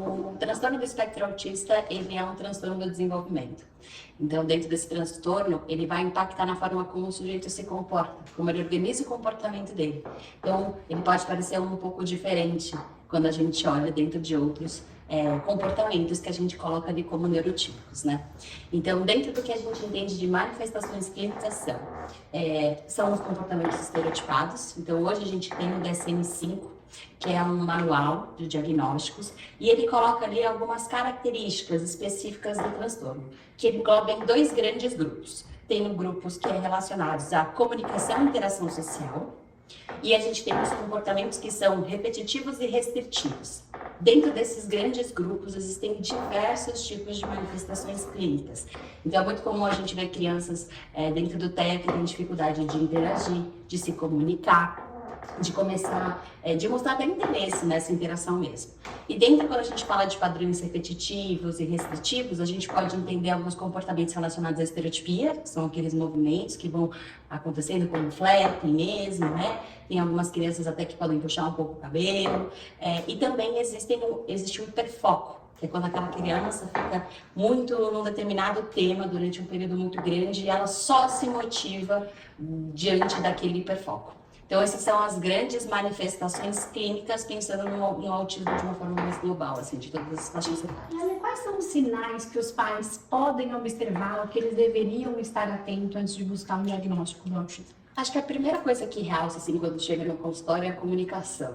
O transtorno do espectro autista, ele é um transtorno do desenvolvimento. Então, dentro desse transtorno, ele vai impactar na forma como o sujeito se comporta, como ele organiza o comportamento dele. Então, ele pode parecer um pouco diferente quando a gente olha dentro de outros comportamentos que a gente coloca ali como neurotípicos, né? Então, dentro do que a gente entende de manifestações clínicas são os comportamentos estereotipados. Então, hoje a gente tem o DSM-5, que é um manual de diagnósticos, e ele coloca ali algumas características específicas do transtorno, que ele engloba em 2 grandes grupos. Tem grupos que é relacionados à comunicação e interação social, e a gente tem os comportamentos que são repetitivos e restritivos. Dentro desses grandes grupos existem diversos tipos de manifestações clínicas. Então é muito comum a gente ver crianças dentro do TEA que têm dificuldade de interagir, de se comunicar, de começar, de mostrar até interesse nessa interação mesmo. E dentro, quando a gente fala de padrões repetitivos e restritivos, a gente pode entender alguns comportamentos relacionados à estereotipia, que são aqueles movimentos que vão acontecendo como flapping mesmo, né? Tem algumas crianças até que podem puxar um pouco o cabelo. E também existe um hiperfoco, que é quando aquela criança fica muito num determinado tema durante um período muito grande e ela só se motiva diante daquele hiperfoco. Então, essas são as grandes manifestações clínicas, pensando no autismo de uma forma mais global, assim, de todas as faixas etárias. Quais são os sinais que os pais podem observar, ou que eles deveriam estar atentos antes de buscar um diagnóstico do autismo? Acho que a primeira coisa que realça, assim, quando chega no consultório é a comunicação.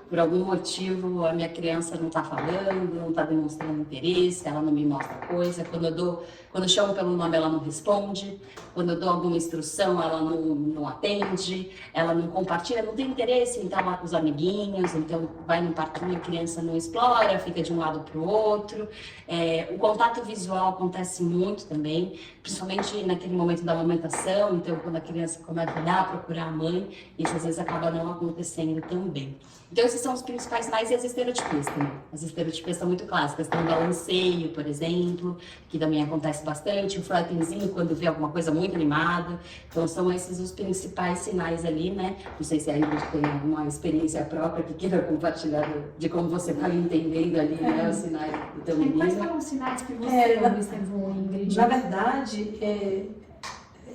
Por algum motivo, a minha criança não está falando, não está demonstrando interesse, ela não me mostra coisa. Quando eu chamo pelo nome, ela não responde. Quando eu dou alguma instrução, ela não atende, ela não compartilha, não tem interesse em estar lá com os amiguinhos. Então, vai no parquinho, a criança não explora, fica de um lado para o outro. O contato visual acontece muito também, principalmente naquele momento da amamentação. Então, quando a criança começa a olhar, procurar a mãe, isso às vezes acaba não acontecendo também. Então, esses são os principais sinais, e as estereotipias também. As estereotipias são muito clássicas. Tem o balanceio, por exemplo, que também acontece bastante. O flappingzinho, quando vê alguma coisa muito animada. Então, são esses os principais sinais ali, né? Não sei se a Ingrid tem alguma experiência própria que queira compartilhar de como você vai entendendo ali, né? Os sinais do teu menino. Quais foram os sinais que você observou, Ingrid? Na verdade,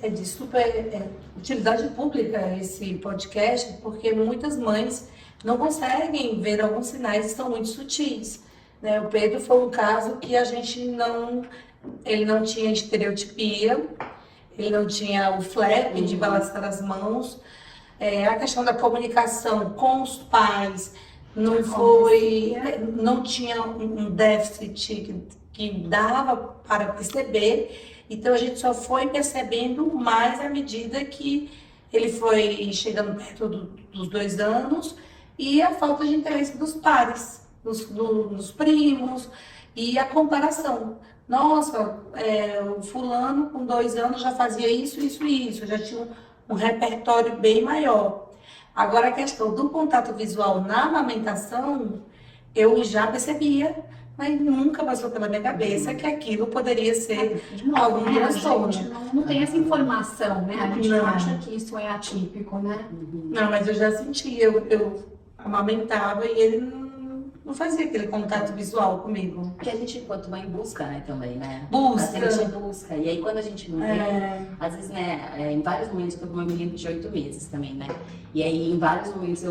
é de super utilidade pública esse podcast, porque muitas mães não conseguem ver alguns sinais que são muito sutis, né? O Pedro foi um caso que a gente ele não tinha estereotipia, ele não tinha o flap de balançar as mãos, a questão da comunicação com os pais não tinha um déficit que dava para perceber, então a gente só foi percebendo mais à medida que ele foi chegando perto dos 2 anos, e a falta de interesse dos pares, dos primos, e a comparação. Nossa, o fulano com 2 anos já fazia isso, já tinha um repertório bem maior. Agora, a questão do contato visual na amamentação, eu já percebia, mas nunca passou pela minha cabeça que aquilo poderia ser algum transtorno. A gente não tem essa informação, né? A gente não acha que isso é atípico, né? Não, mas eu já sentia, eu amamentava e ele não fazia aquele contato visual comigo. Porque a gente, enquanto mãe, busca, né, também, né? Busca. A gente busca. E aí, quando a gente não vê, às vezes, né, em vários momentos, eu tô com uma menina de 8 meses também, né? E aí, em vários momentos,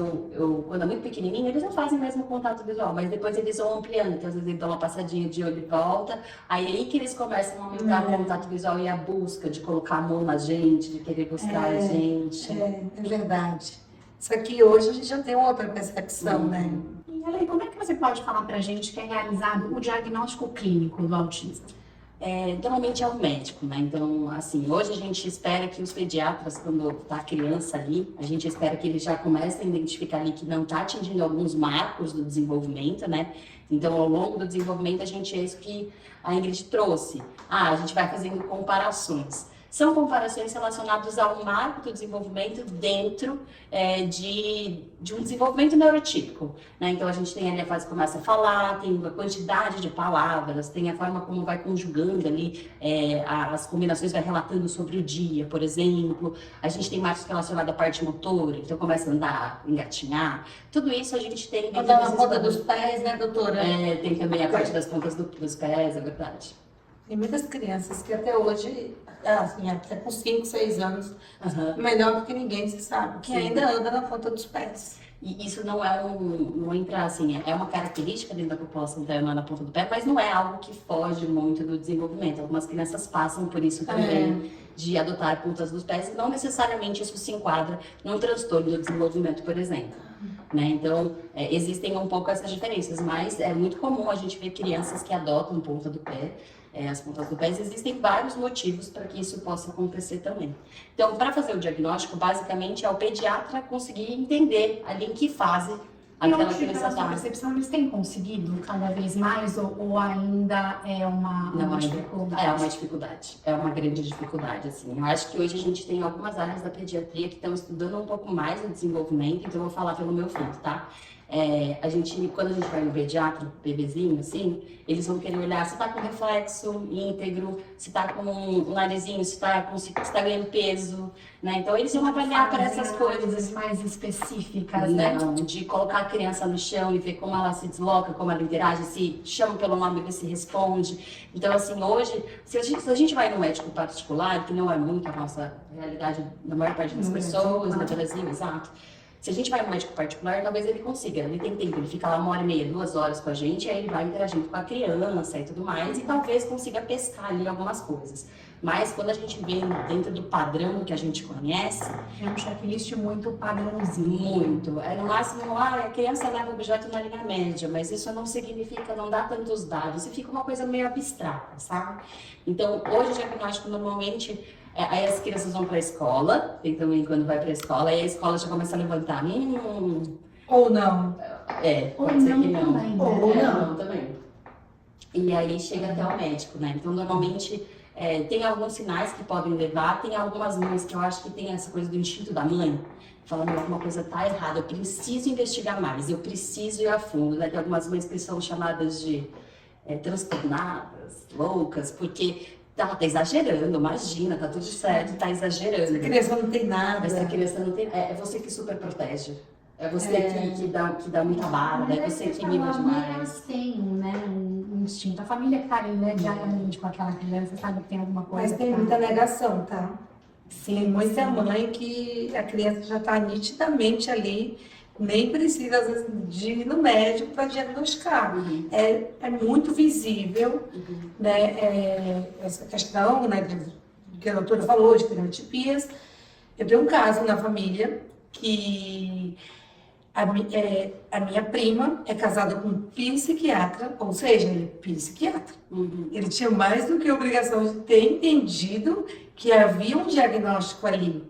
quando é muito pequenininho, eles não fazem mesmo contato visual, mas depois eles vão ampliando. Então, às vezes, eles dão uma passadinha de olho e volta. Aí que eles começam a aumentar o contato visual e a busca de colocar a mão na gente, de querer buscar a gente. É verdade. Só que hoje a gente já tem outra percepção, né? E, Ale, como é que você pode falar pra gente que é realizado o diagnóstico clínico do autismo? Normalmente é o médico, né? Então, assim, hoje a gente espera que os pediatras, quando tá a criança ali, a gente espera que eles já comecem a identificar ali que não tá atingindo alguns marcos do desenvolvimento, né? Então, ao longo do desenvolvimento, é isso que a Ingrid trouxe. A gente vai fazendo comparações. São comparações relacionadas ao marco do desenvolvimento dentro de um desenvolvimento neurotípico, né? Então, a gente tem ali a fase que começa a falar, tem a quantidade de palavras, tem a forma como vai conjugando ali, as combinações, vai relatando sobre o dia, por exemplo. A gente tem marcos relacionados à parte motora, então começa a andar, engatinhar. Tudo isso a gente tem... Andar na ponta dos pés, né, doutora? Tem também a parte das pontas dos pés, é verdade. Tem muitas crianças que até hoje, assim, até com 5, 6 anos, Uhum. melhor do que ninguém, você sabe, que Sim. ainda anda na ponta dos pés. E isso não entra assim, é uma característica dentro da população andar na ponta do pé, mas não é algo que foge muito do desenvolvimento. Algumas crianças passam por isso também, de adotar pontas dos pés, e não necessariamente isso se enquadra num transtorno do desenvolvimento, por exemplo. Né? Então, existem um pouco essas diferenças, mas é muito comum a gente ver crianças que adotam ponta do pé, as pontas do pé. Existem vários motivos para que isso possa acontecer também. Então, para fazer o diagnóstico, basicamente é o pediatra conseguir entender ali em que fase E aquela hoje, criança pela sua está. percepção, eles têm conseguido cada vez mais ou ainda é uma dificuldade? É uma dificuldade, é uma grande dificuldade, assim. Eu acho que hoje a gente tem algumas áreas da pediatria que estão estudando um pouco mais o desenvolvimento, então eu vou falar pelo meu filho, tá? Quando a gente vai no pediatra, bebezinho, assim, eles vão querer olhar se tá com reflexo íntegro, se tá com o narizinho, se tá ganhando peso, né? Então eles vão avaliar para essas coisas. Mais específicas, né? Não, de colocar a criança no chão e ver como ela se desloca, como ela interage, se chama pelo nome e ver se responde. Então, assim, hoje, se a gente vai no médico particular, que não é muito a nossa realidade da maior parte das pessoas no Brasil, exato. Se a gente vai no médico particular, talvez ele consiga, ele tem tempo, ele fica lá 1h30, 2 horas com a gente, e aí ele vai interagindo com a criança e tudo mais, e talvez consiga pescar ali algumas coisas. Mas quando a gente vem dentro do padrão que a gente conhece... É um checklist muito padrãozinho. Muito. No máximo, a criança leva objeto na linha média, mas isso não significa, não dá tantos dados, e fica uma coisa meio abstrata, sabe? Então, hoje o diagnóstico normalmente... Aí as crianças vão para a escola, tem também quando vai para a escola, aí a escola já começa a levantar. Ou não. Pode ser que não. Também, né? Ou não. Também. E aí chega até o médico, né? Então, normalmente, tem alguns sinais que podem levar, tem algumas mães que eu acho que tem essa coisa do instinto da mãe, falando que alguma coisa tá errada, eu preciso investigar mais, eu preciso ir a fundo, né? Tem algumas mães que são chamadas de transtornadas, loucas, porque... tá exagerando, imagina, tá tudo certo, tá exagerando. Essa criança não tem nada. Essa criança não tem... É você que super protege. É você que dá muita barra, é você que mima demais. Elas têm, né, um instinto. A família que tá ali, né, diariamente com aquela criança, sabe que tem alguma coisa. Mas tem muita negação, tá? Sim, Tem muita mãe que a criança já tá nitidamente ali, nem precisa, às vezes, de ir no médico para diagnosticar. Uhum. É muito visível, né, essa questão, né, que a doutora falou, de fenotipias. Eu tenho um caso na família que a minha prima é casada com um psiquiatra, ou seja, ele é psiquiatra. Uhum. Ele tinha mais do que a obrigação de ter entendido que havia um diagnóstico ali.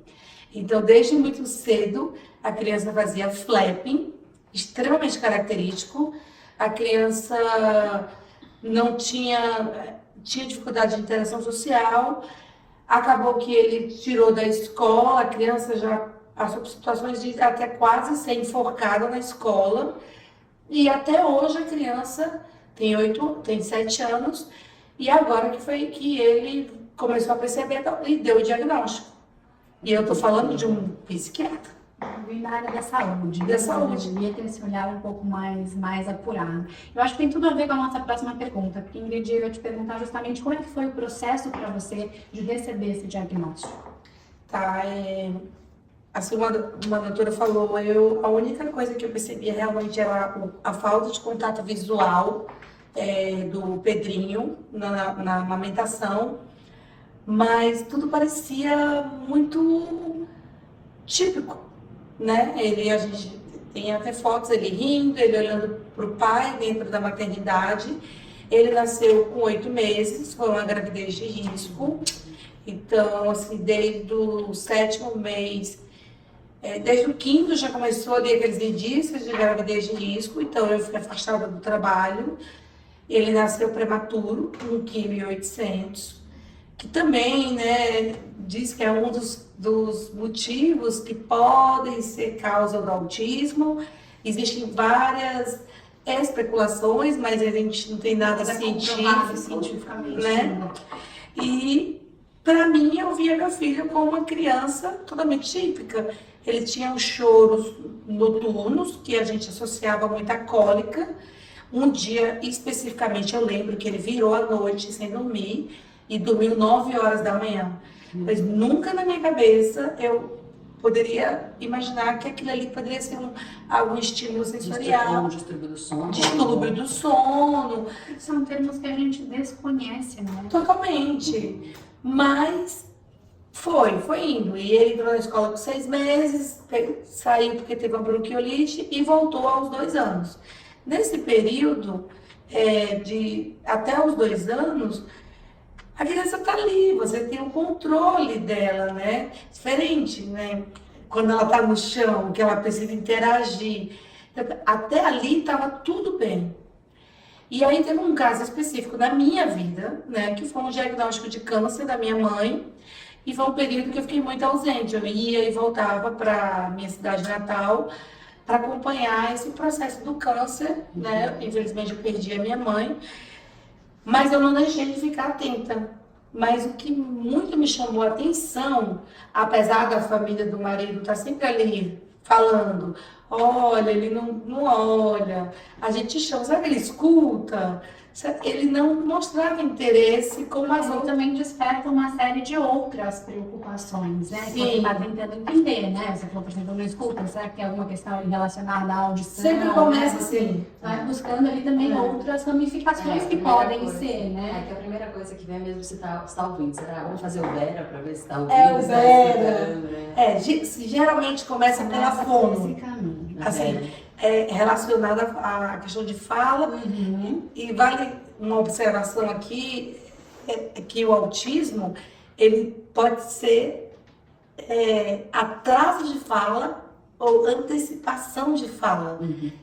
Então, desde muito cedo, a criança fazia flapping, extremamente característico. A criança não tinha dificuldade de interação social. Acabou que ele tirou da escola, a criança já passou por situações de até quase ser enforcada na escola. E até hoje a criança tem 7 anos, e agora que foi que ele começou a perceber e deu o diagnóstico. E eu tô falando de um psiquiatra. Vem da área da saúde. Da saúde. Devia ter esse olhar um pouco mais apurado. Eu acho que tem tudo a ver com a nossa próxima pergunta, porque, Ingrid, eu ia te perguntar justamente como é que foi o processo para você de receber esse diagnóstico. Tá, assim, uma doutora falou, a única coisa que eu percebia realmente era a falta de contato visual do Pedrinho na amamentação, mas tudo parecia muito típico, né? A gente tem até fotos, ele rindo, ele olhando para o pai dentro da maternidade. Ele nasceu com 8 meses, foi uma gravidez de risco. Então, assim, desde o 7º mês, desde o 5º já começou ali aqueles indícios de gravidez de risco, então eu fui afastada do trabalho. Ele nasceu prematuro, com 1,8 kg. que também, né, diz que é um dos motivos que podem ser causa do autismo. Existem várias especulações, mas a gente não tem nada científico, cientificamente, né? E para mim, eu via meu filho como uma criança totalmente típica. Ele tinha os choros noturnos, que a gente associava muito à cólica. Um dia, especificamente, eu lembro que ele virou à noite sem dormir e dormiu 9 horas da manhã. Mas nunca na minha cabeça eu poderia imaginar que aquilo ali poderia ser algum estímulo sensorial. Distúrbio do sono. Distúrbio do sono. São termos que a gente desconhece, né? Totalmente. Mas foi indo. E ele entrou na escola com 6 meses, saiu porque teve uma bronquiolite e voltou aos 2 anos. Nesse período, até os 2 anos, a criança está ali, você tem o controle dela, né? Diferente, né? Quando ela está no chão, que ela precisa interagir. Até ali estava tudo bem. E aí teve um caso específico na minha vida, né? Que foi um diagnóstico de câncer da minha mãe. E foi um período que eu fiquei muito ausente. Eu ia e voltava para minha cidade natal para acompanhar esse processo do câncer, né? Infelizmente eu perdi a minha mãe. Mas eu não deixei de ficar atenta. Mas o que muito me chamou a atenção, apesar da família do marido estar sempre ali falando, olha, ele não olha, a gente chama, sabe, ele escuta, ele não mostrava interesse como as Mas ele outras. também desperta uma série de outras preocupações, né? Que você está tentando entender, né? Você falou, por exemplo, não escuta, será que tem alguma questão relacionada à audição? Sempre começa né? assim. Vai buscando ali também outras ramificações que podem ser, né? É que a primeira coisa que vem é mesmo se tá ouvindo. Será? Vamos fazer o Vera para ver se tá ouvindo. É, o se tá Vera. escutando, né? Geralmente começa pela Começa por fono. esse caminho. Assim, relacionada à questão de fala. E vale uma observação aqui, é que o autismo, ele pode ser atraso de fala ou antecipação de fala.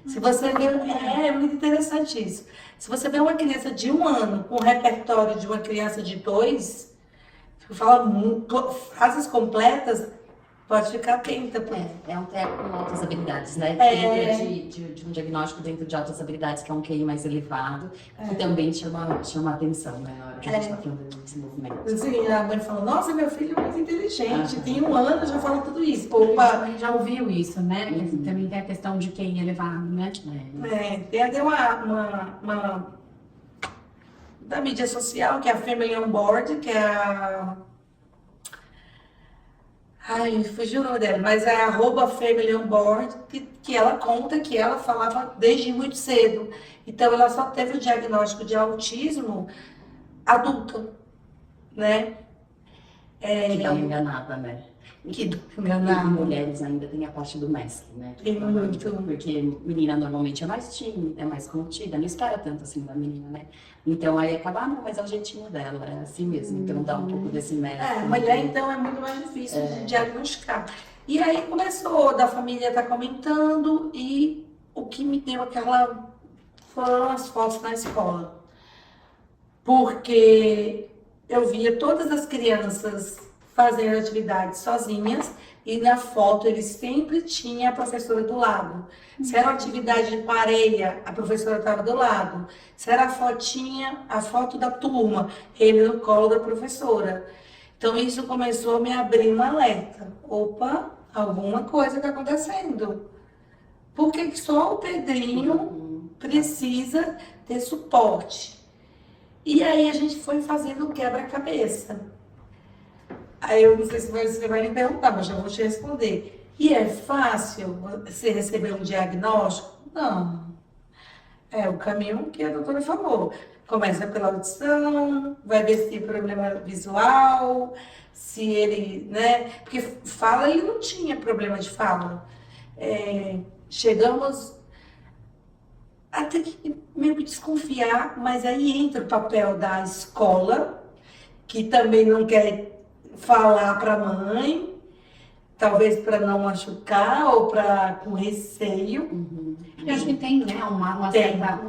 Se você vê, é muito interessante isso. Se você vê uma criança de 1 ano com o repertório de uma criança de 2, fala frases completas, pode ficar atenta. É um TEA com altas habilidades, né? Dentro de um diagnóstico dentro de altas habilidades, que é um QI mais elevado, que também chama atenção, né? Na hora que a gente está falando de desenvolvimento. Sim, a mãe falou, nossa, meu filho é muito inteligente, tem 1 ano, já fala tudo isso. A Opa, gente já ouviu isso, né? Que também tem a questão de quem elevado, né? tem até uma da mídia social, que é a Family on Board, que é a... Ai, fugiu o nome dela, mas é a @Family on Board, que ela conta que ela falava desde muito cedo. Então, ela só teve o diagnóstico de autismo adulta, né? Que dá uma enganada, né? Que E enganava. mulheres ainda tem a parte do mestre, né? Tem muito. Porque menina normalmente é mais tímida, é mais contida, não espera tanto assim da menina, né? Então aí acaba, não, mas é o jeitinho dela, é assim mesmo. Então dá um pouco desse mestre. Mulher, então, é muito mais difícil de diagnosticar. E aí começou da família estar comentando e o que me deu foram as fotos na escola. Porque eu via todas as crianças fazendo atividades sozinhas e na foto ele sempre tinha a professora do lado. Se era uma atividade de parelha, a professora estava do lado. Se era a foto da turma, ele no colo da professora. Então isso começou a me abrir um alerta. Opa, alguma coisa está acontecendo. Por que só o Pedrinho precisa ter suporte? E aí a gente foi fazendo o quebra-cabeça. Aí eu não sei se você vai me perguntar, mas já vou te responder. E é fácil você receber um diagnóstico? Não. É o caminho que a doutora falou. Começa pela audição, vai ver se tem problema visual, se ele, né? Porque fala, ele não tinha problema de fala. Chegamos até que meio que desconfiar, mas aí entra o papel da escola, que também não quer falar para a mãe, talvez para não machucar ou com receio. Eu acho que tem, né,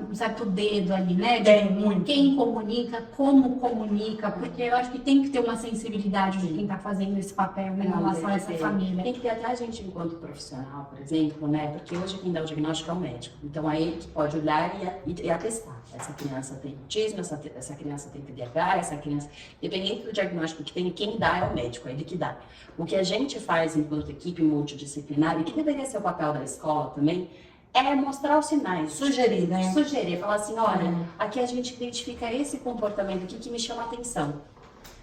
um certo dedo ali, né? Tem muito. Quem comunica, como comunica, porque eu acho que tem que ter uma sensibilidade de quem está fazendo esse papel, né, em relação a essa família. Tem que ter até a gente enquanto profissional, por exemplo, né? Porque hoje quem dá o diagnóstico é o médico. Então aí ele pode olhar e atestar. Essa criança tem autismo, essa criança tem TDAH, essa criança... Dependendo do diagnóstico que tem, quem dá é o médico, é ele que dá. O que a gente faz enquanto equipe multidisciplinar, e que deveria ser o papel da escola também, é mostrar os sinais. Sugerir, né? Sugerir, falar assim, olha, aqui a gente identifica esse comportamento aqui que me chama a atenção.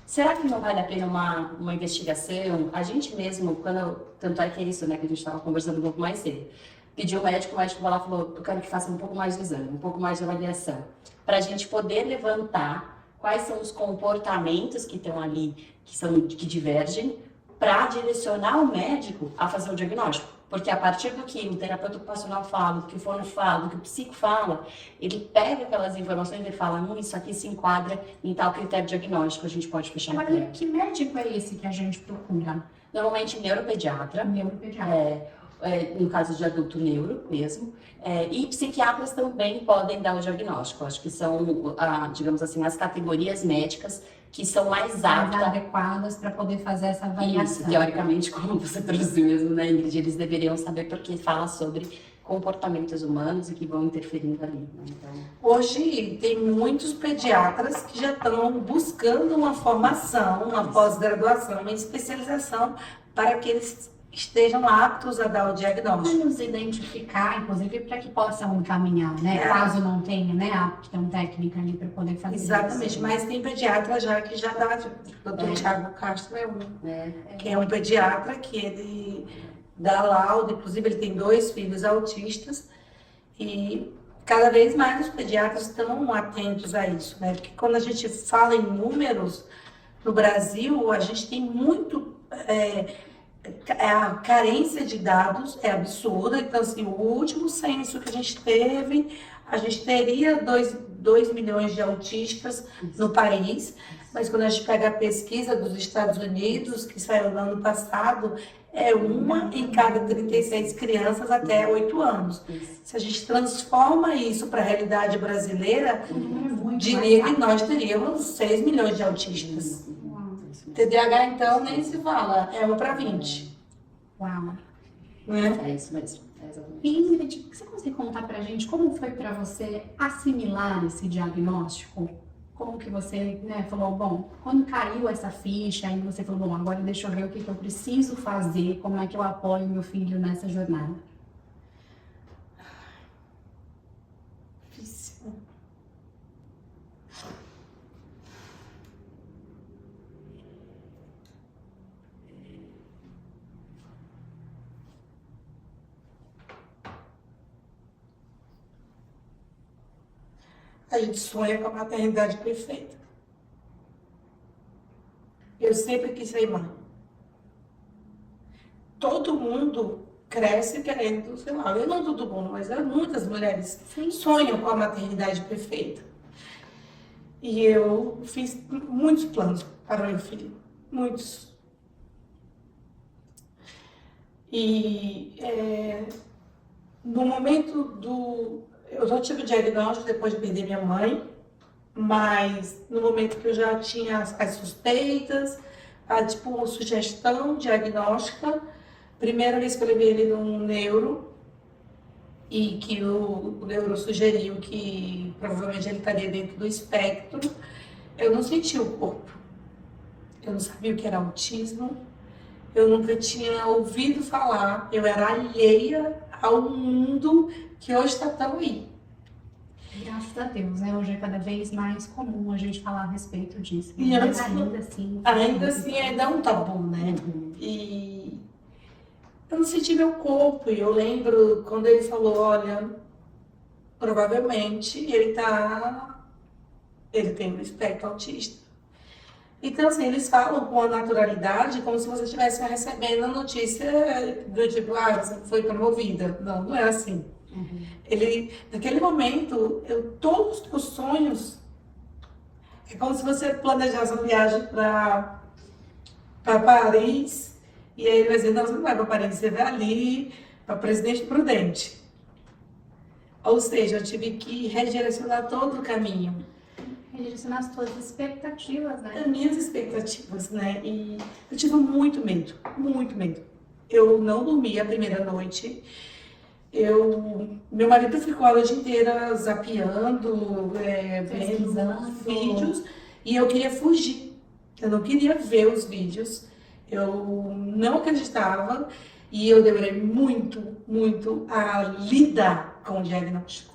Será que não vale a pena uma investigação? A gente mesmo, tanto é que é isso, né, que a gente estava conversando um pouco mais cedo, pediu o médico vai lá e falou, eu quero que faça um pouco mais de exame, um pouco mais de avaliação, para a gente poder levantar quais são os comportamentos que estão ali, que divergem, para direcionar o médico a fazer o diagnóstico. Porque a partir do que o terapeuta ocupacional fala, do que o fono fala, do que o psico fala, ele pega aquelas informações e fala, isso aqui se enquadra em tal critério diagnóstico, a gente pode fechar uma Agora, que médico é esse que a gente procura? Normalmente neuropediatra. No caso de adulto neuro mesmo, e psiquiatras também podem dar o diagnóstico. Acho que são, digamos assim, as categorias médicas que são mais adequadas para poder fazer essa avaliação. Isso, teoricamente, como você trouxe mesmo, né, Ingrid? Eles deveriam saber porque fala sobre comportamentos humanos e que vão interferindo ali. Né? Então... Hoje tem muitos pediatras que já estão buscando uma formação, uma pós-graduação, uma especialização para que eles estejam aptos a dar o diagnóstico. Nos identificar, inclusive, para que possam encaminhar, né? Caso não tenha, né, a aptidão técnica ali para poder fazer Exatamente, isso. mas tem pediatra já que já dá, o Dr. Thiago Castro é que é um pediatra que ele dá laudo, inclusive ele tem 2 filhos autistas e cada vez mais os pediatras estão atentos a isso, né? Porque quando a gente fala em números, no Brasil, a gente tem muito... a carência de dados é absurda, então assim, o último censo que a gente teve, a gente teria 2 milhões de autistas no país, mas quando a gente pega a pesquisa dos Estados Unidos, que saiu no ano passado, é 1 em cada 36 crianças até 8 anos. Se a gente transforma isso para a realidade brasileira, diria que nós teríamos 6 milhões de autistas. TDAH, então, nem se fala, é 1 para 20. Uau! Né? É isso mesmo. Ingrid, você consegue contar pra gente como foi para você assimilar esse diagnóstico? Como que você, né, falou, bom, quando caiu essa ficha, aí você falou, bom, agora deixa eu ver o que eu preciso fazer, como é que eu apoio meu filho nessa jornada? Difícil. A gente sonha com a maternidade perfeita. Eu sempre quis ser mãe. Todo mundo cresce querendo, sei lá, eu não todo mundo, mas muitas mulheres sonham com a maternidade perfeita. E eu fiz muitos planos para o meu filho, muitos. E no momento eu já tive o diagnóstico depois de perder minha mãe, mas no momento que eu já tinha as suspeitas, uma sugestão diagnóstica, primeira vez que eu levei ele num neuro, e que o neuro sugeriu que provavelmente ele estaria dentro do espectro, eu não senti o corpo. Eu não sabia o que era autismo, eu nunca tinha ouvido falar, eu era alheia ao mundo que hoje está tão aí. Graças a Deus, né? Hoje é cada vez mais comum a gente falar a respeito disso. E mas ainda assim ainda é um tabu, né? E eu não senti meu corpo. E eu lembro quando ele falou, olha, provavelmente ele tem um espectro autista. Então, assim, eles falam com a naturalidade como se você estivesse recebendo a notícia do tipo, você foi promovida. Não, não é assim. Naquele momento, todos os meus sonhos, é como se você planejasse uma viagem para Paris, e aí ele vai dizer, não, você não vai para Paris, você vai ali, para Presidente Prudente. Ou seja, eu tive que redirecionar todo o caminho. Redirecionar as suas expectativas, né? As minhas expectativas, né? E eu tive muito medo, muito medo. Eu não dormi a primeira noite. Meu marido ficou a noite inteira zapeando, vendo Pesquisando. vídeos, e eu queria fugir. Eu não queria ver os vídeos. Eu não acreditava e eu demorei muito, muito a lidar com o diagnóstico.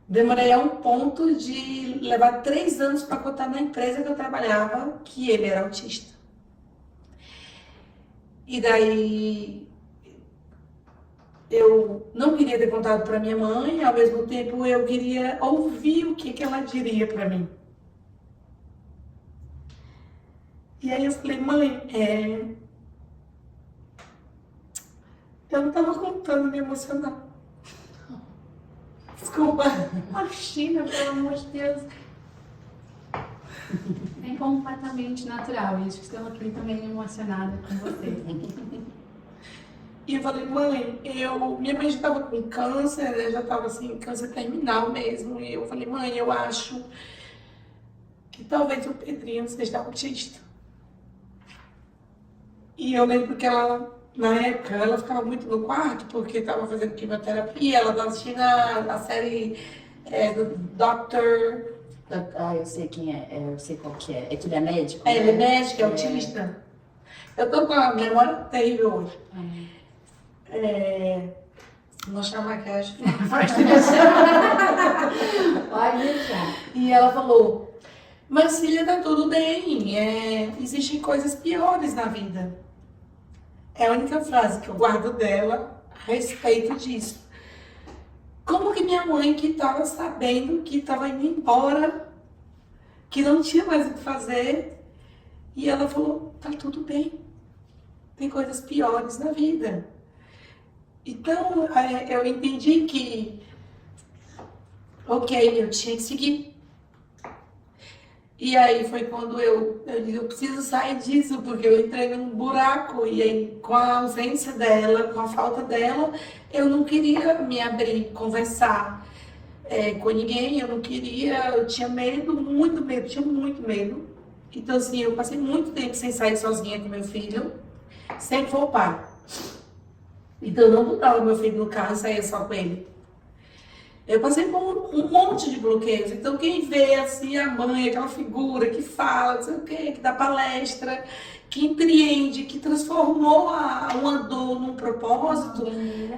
Demorei a um ponto de levar 3 anos para contar na empresa que eu trabalhava que ele era autista. E daí eu não queria ter contado para minha mãe, ao mesmo tempo eu queria ouvir o que ela diria para mim. E aí eu falei, mãe, eu não estava contando me emocionar. Desculpa. Imagina, pelo amor de Deus. É completamente natural. E acho que estou aqui também emocionada com você. E eu falei, mãe, minha mãe já estava com câncer, né? Já estava assim, câncer terminal mesmo. E eu falei, mãe, eu acho que talvez o Pedrinho seja autista. E eu lembro que ela, na época, ela ficava muito no quarto porque estava fazendo quimioterapia, ela estava assistindo a série do Dr. Eu sei quem é, eu sei qual que é. É que ele é médico? Ele é né? médico, é autista. Eu tô com a memória terrível hoje. Não chamar que acho. Pode deixar. E ela falou, mas filha, tá tudo bem, existem coisas piores na vida. É a única frase que eu guardo dela a respeito disso. Como que minha mãe, que estava sabendo que estava indo embora, que não tinha mais o que fazer, e ela falou, tá tudo bem, tem coisas piores na vida. Então, eu entendi que, ok, eu tinha que seguir. E aí foi quando eu preciso sair disso, porque eu entrei num buraco, e aí com a ausência dela, com a falta dela, eu não queria me abrir, conversar com ninguém, eu tinha medo, muito medo, tinha muito medo. Então assim, eu passei muito tempo sem sair sozinha com meu filho, sempre foi o pai. Então eu não botava meu filho no carro e saía só com ele. Eu passei por um monte de bloqueios. Então, quem vê assim a mãe, aquela figura que fala, não sei o quê, que dá palestra, que empreende, que transformou uma dor num propósito,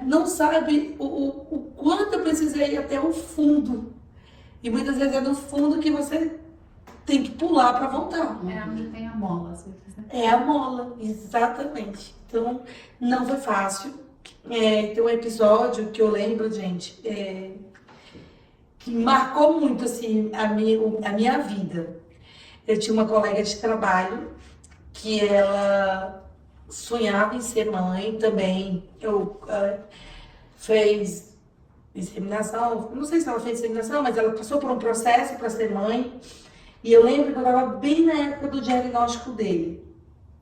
não sabe o quanto eu precisei ir até o fundo. E muitas vezes é no fundo que você tem que pular para voltar. É onde tem a mola, às vezes, né? É a mola, exatamente. Então, não foi fácil. Tem um episódio que eu lembro, gente, que marcou muito assim, a minha vida. Eu tinha uma colega de trabalho que ela sonhava em ser mãe também. Fez inseminação, não sei se ela fez inseminação, mas ela passou por um processo para ser mãe. E eu lembro que eu estava bem na época do diagnóstico dele.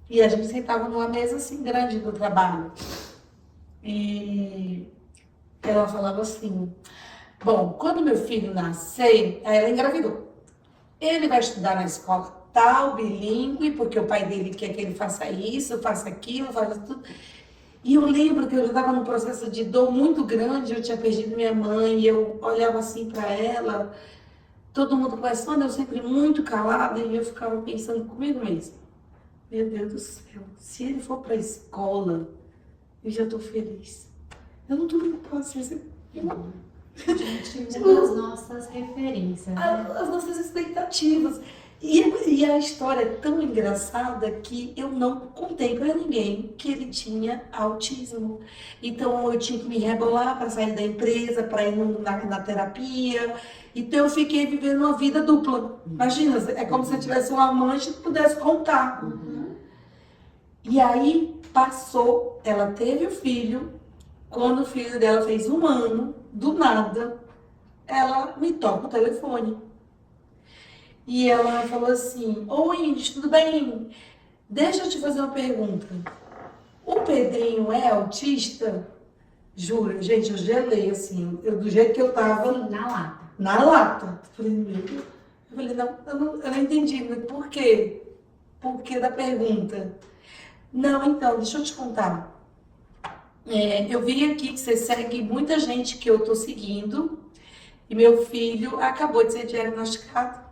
E a gente sentava numa mesa assim grande do trabalho. E ela falava assim, bom, quando meu filho nascer, aí ela engravidou. Ele vai estudar na escola tal, bilíngue, porque o pai dele quer que ele faça isso, faça aquilo, faça tudo. E eu lembro que eu já estava num processo de dor muito grande, eu tinha perdido minha mãe, e eu olhava assim para ela, todo mundo conversando, eu sempre muito calada, e eu ficava pensando comigo mesma, meu Deus do céu, se ele for para a escola, eu já estou feliz. Eu não estou preocupada se você... A gente muda as nossas referências, né? As nossas expectativas. E a história é tão engraçada que eu não contei para ninguém que ele tinha autismo. Então eu tinha que me rebolar para sair da empresa, para ir na terapia. Então eu fiquei vivendo uma vida dupla. Imagina, é como se eu tivesse um amante que pudesse contar. E aí passou, ela teve o filho. Quando o filho dela fez 1 ano, do nada, ela me toca o telefone. E ela falou assim, oi, tudo bem? Deixa eu te fazer uma pergunta. O Pedrinho é autista? Juro, gente, eu gelei, assim, do jeito que eu tava. Sim, na lata. Na lata. Falei, meu Deus. Eu falei, não, eu não entendi. Mas por quê? Por que da pergunta? Não, então, deixa eu te contar. Eu vi aqui que você segue muita gente que eu tô seguindo. E meu filho acabou de ser diagnosticado.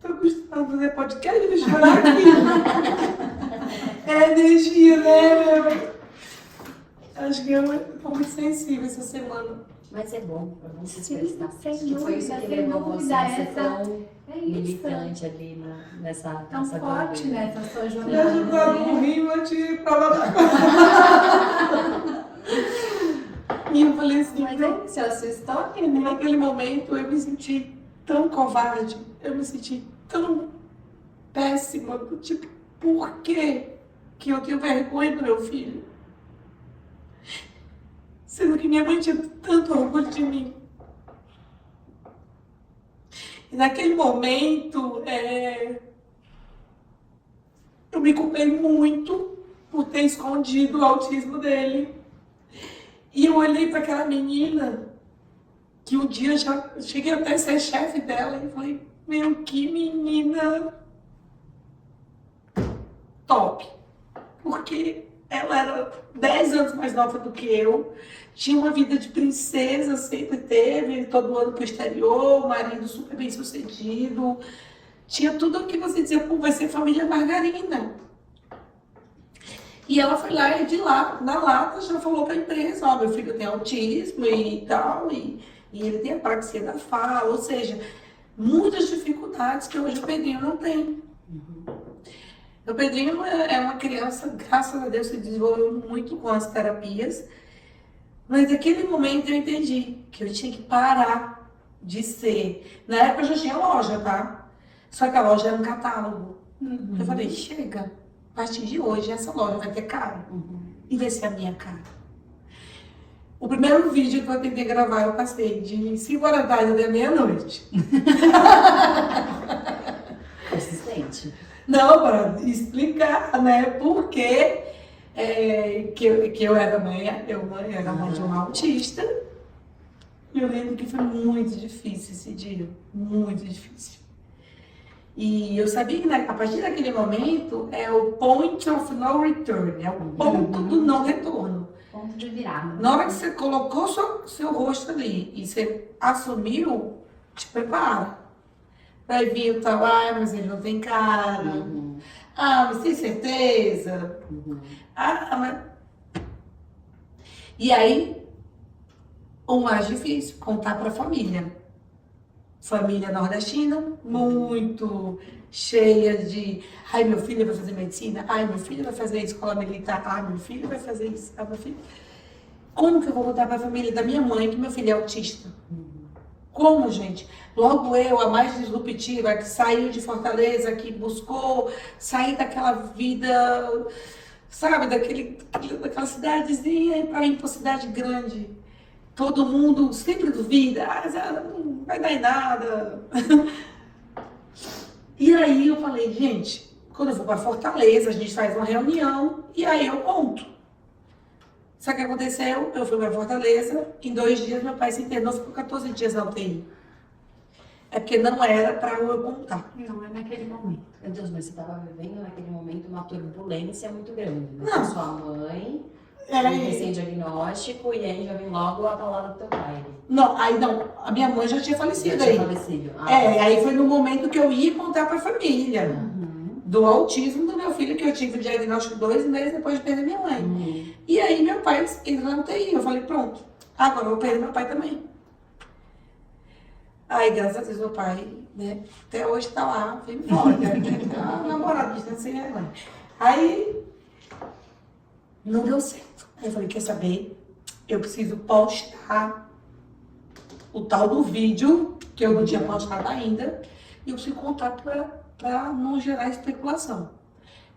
Tô acostumada a fazer podcast e chorar aqui. É energia, né? Acho que eu tô muito sensível essa semana. Mas é bom pra você Sim, expressar. sem Acho que foi isso dúvida, que sem levou você dúvida, a ser essa- tão É isso. militante ali nessa Tão forte bandeira. nessa sua Me jornada. ajudando a rir, mas te falar. E eu falei assim, Mas é isso, é a sua história, né? naquele momento eu me senti tão covarde, eu me senti tão péssima, do tipo, por que que eu tenho vergonha do meu filho? Sendo que minha mãe tinha tanto orgulho de mim. E naquele momento, eu me culpei muito por ter escondido o autismo dele. E eu olhei para aquela menina, que um dia eu já cheguei até a ser chefe dela, e falei, meu, que menina top. Porque ela era 10 anos mais nova do que eu, tinha uma vida de princesa, sempre teve, todo ano pro exterior, um marido super bem sucedido, tinha tudo o que você dizia, pô, vai ser família margarina. E ela foi lá e de lá, na lata, já falou para a empresa, ó, meu filho tem autismo e tal, e ele tem apraxia da fala, ou seja, muitas dificuldades que hoje o Pedrinho não tem. O Pedrinho é uma criança, graças a Deus, se desenvolveu muito com as terapias, mas naquele momento eu entendi que eu tinha que parar de ser. Na época eu já tinha loja, tá? Só que a loja era um catálogo. Eu falei, chega, a partir de hoje essa loja vai ter cara. E vai ser a minha cara. O primeiro vídeo que eu tentei gravar, eu passei de 5 horas da tarde até meia-noite. Persistente. Não, para explicar, né, por que eu era mãe, eu era mãe de um autista. E eu lembro que foi muito difícil esse dia, muito difícil. E eu sabia que a partir daquele momento é o point of no return, é o ponto do não retorno. Ponto de virada. Na hora que você colocou seu rosto ali e você assumiu, te prepara. Vai vir o tal, mas ele não tem cara. Mas tem certeza? E aí, o mais difícil, contar para a família. Família nordestina, muito cheia de... Ai, meu filho vai fazer medicina. Ai, meu filho vai fazer escola militar. Ai, meu filho vai fazer isso. Ai, meu filho... Como que eu vou contar para a família da minha mãe que meu filho é autista? Como, gente? Logo eu, a mais disruptiva, que saiu de Fortaleza, que buscou sair daquela vida, sabe, daquela cidadezinha para ir para uma cidade grande. Todo mundo sempre duvida, não vai dar em nada. E aí eu falei, gente, quando eu vou para Fortaleza, a gente faz uma reunião e aí eu conto. Sabe o que aconteceu? Eu fui para Fortaleza, em 2 dias meu pai se internou, ficou 14 dias na UTI. É porque não era para eu contar. Não é naquele momento. Meu Deus, mas você estava vivendo naquele momento uma turbulência muito grande. Né? Não. Com sua mãe, É. um recém-diagnóstico, e aí já vem logo a palavra do teu pai. Não, a minha mãe já tinha falecido Já aí. tinha falecido. Aí foi no momento que eu ia contar para a família do autismo do meu filho, que eu tive o diagnóstico 2 meses depois de perder minha mãe. E aí meu pai entrou na UTI, eu falei, pronto, agora eu vou perder meu pai também. Aí, graças a Deus, meu pai, né, até hoje tá lá, firme e forte, tá namorado, sem vergonha. Aí, não deu certo. Aí eu falei, quer saber? Eu preciso postar o tal do vídeo, que eu não tinha postado ainda, e eu preciso contar para não gerar especulação.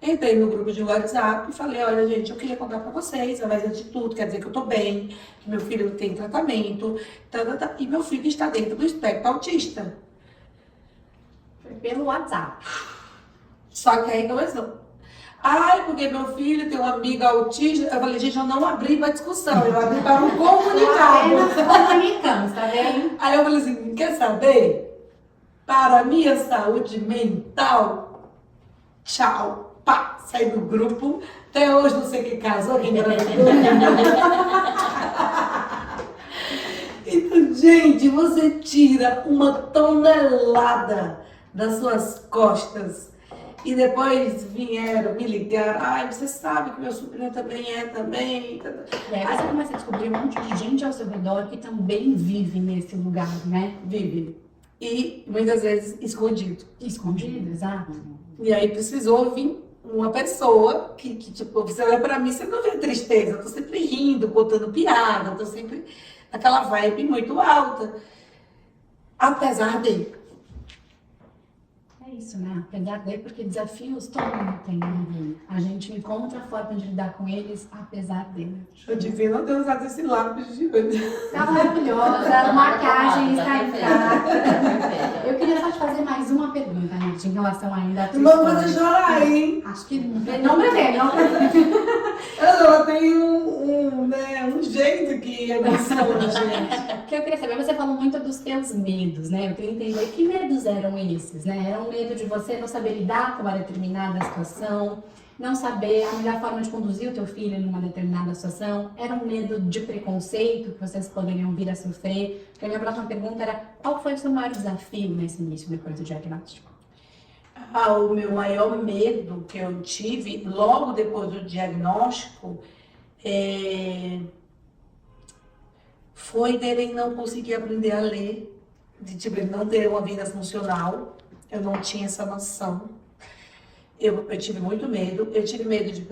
Entrei no grupo de WhatsApp e falei, olha, gente, eu queria contar para vocês, mas antes de tudo, quer dizer que eu tô bem, que meu filho tem tratamento, e meu filho está dentro do espectro autista. Foi pelo WhatsApp. Só que aí começou. Ai, porque meu filho tem uma amiga autista. Eu falei, gente, eu não abri para discussão, eu abri para um comunicado. Comunicamos, tá vendo? Aí eu falei assim, quer saber? Para a minha saúde mental, tchau, pá, saí do grupo. Até hoje não sei quem casou, quem engravidou. Então, gente, você tira uma tonelada das suas costas. E depois vieram me ligar. Ai, você sabe que meu sobrinho também é também. E aí você começa a descobrir um monte de gente ao seu redor que também vive nesse lugar, né? Vive. E muitas vezes escondido. Escondido, exato. E aí precisou vir uma pessoa que tipo, você olha pra mim, você não vê tristeza. Eu tô sempre rindo, botando piada, eu tô sempre naquela vibe muito alta. Apesar dele. É isso, né? Apesar dele, porque desafios todo mundo tem. Né? A gente encontra a forma de lidar com eles, apesar dele. Eu devia não ter usado esse lápis de hoje. Tá maravilhosa, a maquiagem está intacta. Eu queria só te fazer mais uma pergunta, Nath, em relação ainda à tua Não vou história. chorar, hein? Acho que não pretende, não pretende. Ela tem um jeito que emociona, gente. O que eu queria saber, você falou muito dos teus medos, né? Eu queria entender que medos eram esses, né? Era um medo de você não saber lidar com uma determinada situação, não saber a melhor forma de conduzir o teu filho numa determinada situação, era um medo de preconceito que vocês poderiam vir a sofrer. Porque a minha próxima pergunta era, qual foi o seu maior desafio nesse início, depois do diagnóstico? O meu maior medo que eu tive logo depois do diagnóstico foi dele não conseguir aprender a ler, de tipo, ele não ter uma vida funcional. Eu não tinha essa noção. Eu tive muito medo. Eu tive medo de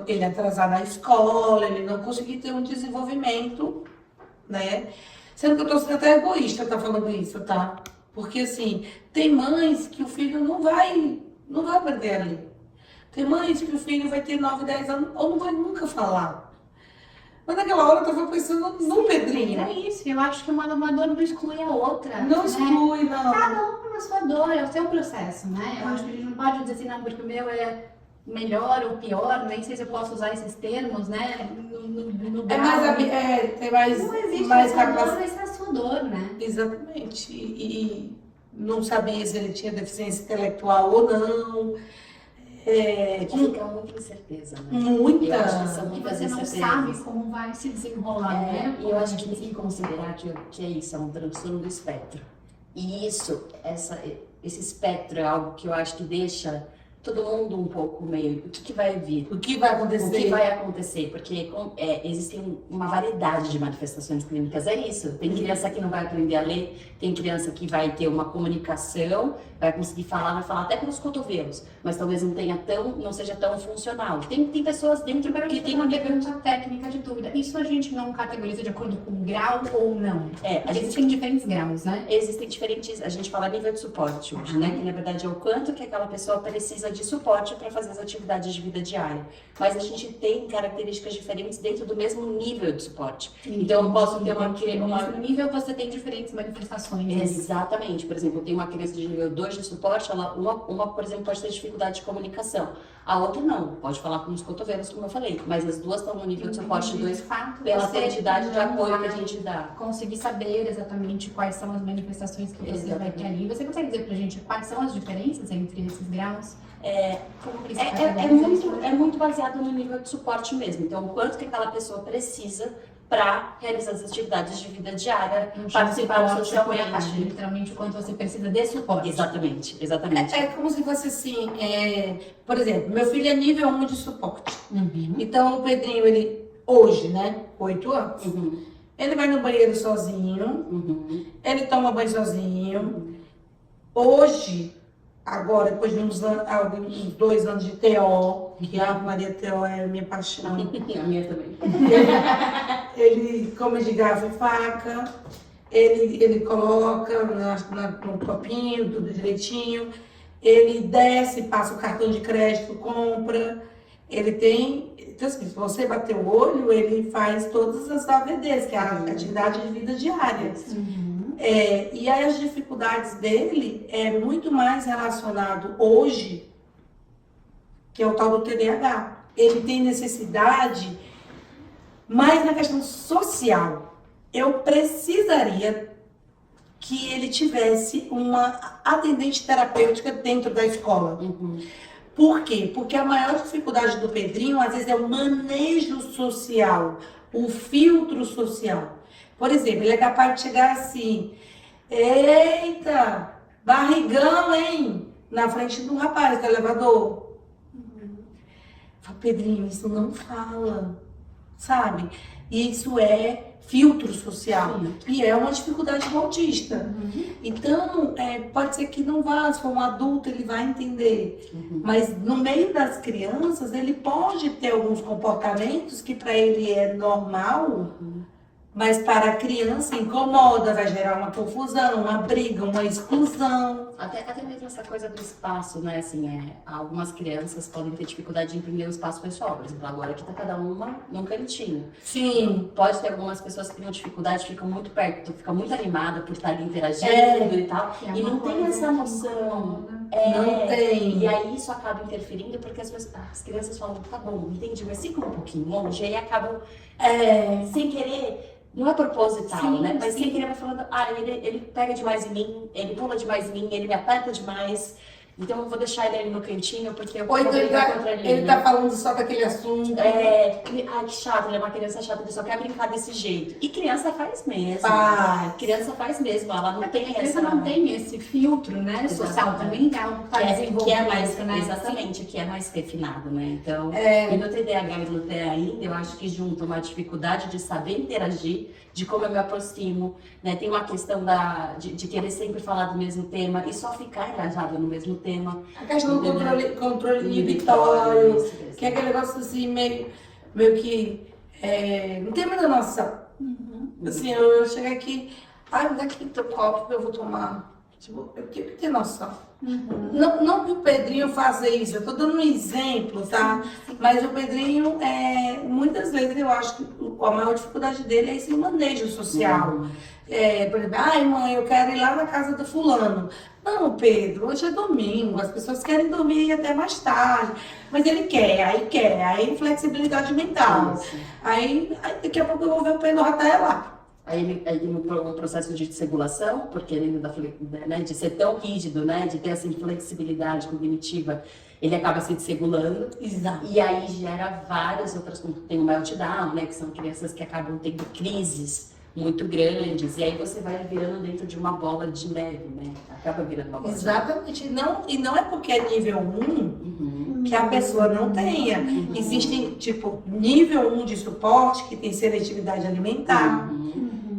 ele atrasar na escola, ele não conseguir ter um desenvolvimento, né? Sendo que eu tô sendo até egoísta tá falando isso, tá? Porque assim, tem mães que o filho não vai aprender a ler. Tem mães que o filho vai ter 9, 10 anos ou não vai nunca falar. Mas naquela hora eu tava pensando no Pedrinho. É isso, eu acho que uma dor não exclui a outra. Não né? exclui, não. Cada um com a sua dor, é o seu processo, né? Eu acho que a gente não pode dizer assim, não, porque o meu é melhor ou pior, nem sei se eu posso usar esses termos, né? No É mais, tem mais, não existe mais essa capacidade. dor, essa é a sua dor, né? Exatamente. E não sabia se ele tinha deficiência intelectual ou não. Que fica muita incerteza, né? Muita. Eu acho que são E muitas você não incertezas. sabe como vai se desenrolar, né? E eu acho que tem que considerar que é isso, é um transtorno do espectro. E isso, esse espectro é algo que eu acho que deixa todo mundo um pouco meio, o que vai vir? O que vai acontecer? O que vai acontecer? Porque existem uma variedade de manifestações clínicas, é isso. Tem criança que não vai aprender a ler, tem criança que vai ter uma comunicação, vai conseguir falar, vai falar até pelos cotovelos, mas talvez não seja tão funcional. Tem pessoas dentro que tem uma pergunta técnica de dúvida. Isso a gente não categoriza de acordo com o grau ou não? A gente Existem diferentes graus, né? Existem diferentes, a gente fala nível de suporte hoje, né? Que na verdade é o quanto que aquela pessoa precisa de suporte para fazer as atividades de vida diária. Mas a gente tem características diferentes dentro do mesmo nível de suporte. Então eu posso ter No mesmo nível você tem diferentes manifestações. Exatamente. Por exemplo, eu tenho uma criança de nível 2 de suporte, uma, por exemplo, pode ter dificuldade de comunicação. A outra não, pode falar com os cotovelos, como eu falei. Mas as duas estão no nível de suporte 2 pela quantidade de apoio que a gente dá. Conseguir saber exatamente quais são as manifestações que você vai ter ali. Você consegue dizer pra gente quais são as diferenças entre esses graus? É muito baseado no nível de suporte mesmo. Então, o quanto que aquela pessoa precisa para realizar as atividades de vida diária, participar socialmente. Literalmente, o quanto você precisa de suporte. Exatamente. É como se fosse assim, por exemplo, meu filho é nível 1 de suporte. Uhum. Então, o Pedrinho, ele hoje, né, 8 anos, Uhum. ele vai no banheiro sozinho, Uhum. ele toma banho sozinho. Hoje, agora, depois de uns 2 anos de TO, que a Maria TO é a minha paixão. A minha também. Ele come de garfo e faca, ele coloca no copinho, tudo direitinho, ele desce, passa o cartão de crédito, compra, ele tem, então assim, se você bater o olho, ele faz todas as AVDs, que é a atividade de vida diária. E aí as dificuldades dele é muito mais relacionado hoje que é o tal do TDAH. Ele tem necessidade mais na questão social. Eu precisaria que ele tivesse uma atendente terapêutica dentro da escola. Por quê? Porque a maior dificuldade do Pedrinho, às vezes, é o manejo social, o filtro social. Por exemplo, ele é capaz de chegar assim, eita, barrigão, hein? Na frente do rapaz do elevador. Fala, Pedrinho, isso não fala, sabe? E isso é filtro social. E é uma dificuldade do autista. Então, pode ser que não vá, se for um adulto, ele vai entender. Mas no meio das crianças, ele pode ter alguns comportamentos que para ele é normal, mas para a criança incomoda, vai gerar uma confusão, uma briga, uma exclusão. Até mesmo essa coisa do espaço, né? Assim, algumas crianças podem ter dificuldade de entender o espaço pessoal. Por exemplo, agora aqui tá cada uma num cantinho. Sim. Pode ter algumas pessoas que têm dificuldade, ficam muito perto, fica muito animada por estar ali interagindo e tal. E não tem essa noção. Não tem. E aí isso acaba interferindo porque as crianças falam, tá bom, entendi, mas fica um pouquinho longe, e aí acabam sem querer. Não é proposital, né? Mas sem querer vai falando, ele pega demais em mim, ele pula demais em mim, ele me aperta demais. Então eu vou deixar ele ali no cantinho, porque eu vou brincar contra ele. Ele tá falando só daquele assunto. Que chato, ele é uma criança chata, ele só quer brincar desse jeito. E criança faz mesmo. Criança faz mesmo, ela não tem essa... criança não tem esse filtro, né? Social também, que é algo que tá desenvolvido. Que é mais, né? Exatamente, que é mais refinado, né? Então, e no TDAH e no TAI, eu acho que junto uma dificuldade de saber interagir, de como eu me aproximo, né? Tem uma questão de querer sempre falar do mesmo tema e só ficar engajado no mesmo tema. A questão do controle inibitório, que é aquele negócio assim, meio que não tem muita noção. Assim, eu chego aqui, me dá aqui teu copo que eu vou tomar. Tipo, eu tenho que ter noção. Não que o Pedrinho faça isso, eu tô dando um exemplo, tá? Mas o Pedrinho, muitas vezes eu acho que a maior dificuldade dele é esse manejo social. Por exemplo, mãe, eu quero ir lá na casa do fulano. Não, Pedro, hoje é domingo, as pessoas querem dormir até mais tarde. Mas ele quer, aí flexibilidade mental. Aí daqui a pouco eu vou ver o Pedro até lá. Aí no processo de desregulação, porque ele de ser tão rígido, né, de ter essa inflexibilidade cognitiva, ele acaba se desregulando. Exato. E aí gera várias outras, como tem o meltdown, né, que são crianças que acabam tendo crises muito grandes, e aí você vai virando dentro de uma bola de neve, né? Acaba virando uma bola Exatamente. De neve. E não é porque é nível 1 que a pessoa não tenha. Existem, tipo, nível 1 de suporte, que tem seletividade alimentar,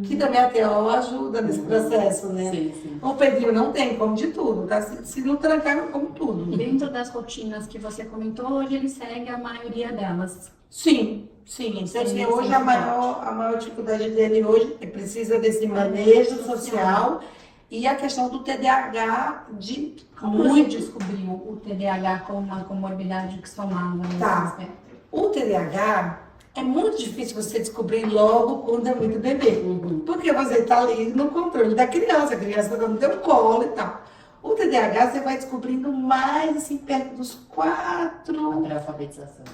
que também a TO ajuda nesse processo, né? Sim. O Pedrinho não tem, come de tudo, tá? Se não trancar, eu como tudo. Dentro das rotinas que você comentou, hoje ele segue a maioria delas. Sim. Então, assim, hoje a maior dificuldade dele hoje precisa desse manejo social e a questão do TDAH Como você descobriu o TDAH como uma comorbidade que somava nesse aspecto? O TDAH é muito difícil você descobrir logo quando é muito bebê. Porque você está ali no controle da criança, a criança está no teu colo e tal. O TDAH você vai descobrindo mais assim, perto dos 4. Pré-alfabetização.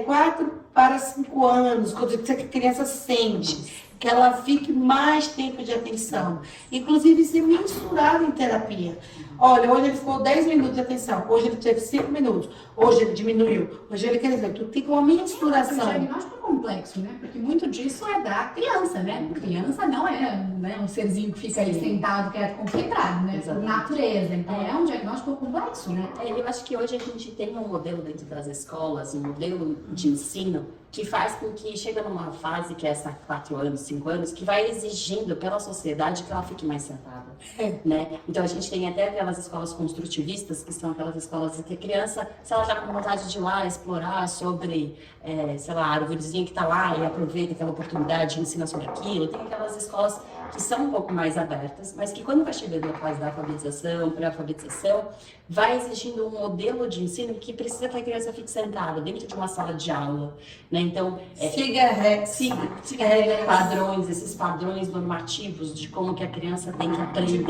4 para 5 anos, quando a criança sente que ela fique mais tempo de atenção. Inclusive, se mensurado em terapia. Olha, hoje ele ficou 10 minutos de atenção, hoje ele teve 5 minutos, hoje ele diminuiu, hoje ele quer dizer, tu tem uma mensuração. O diagnóstico é complexo, né? Porque muito disso é da criança, né? A criança não é um serzinho que fica aí sentado, quieto, concentrado, né? Por natureza. Então é um diagnóstico complexo, né? Eu acho que hoje a gente tem um modelo dentro das escolas, um modelo de ensino que faz com que chega numa fase que é essa 4 anos, 5 anos, que vai exigindo pela sociedade que ela fique mais sentada, né? Então a gente tem até aquelas escolas construtivistas, que são aquelas escolas em que a criança, se ela já com vontade de ir lá explorar sobre, sei lá, a arvorezinha que está lá e aproveita aquela oportunidade e ensina sobre aquilo, tem aquelas escolas que são um pouco mais abertas, mas que quando vai chegando na fase da alfabetização, pré-alfabetização, vai exigindo um modelo de ensino que precisa que a criança fique sentada dentro de uma sala de aula, né? Então, siga padrões, esses padrões normativos de como que a criança tem que aprender.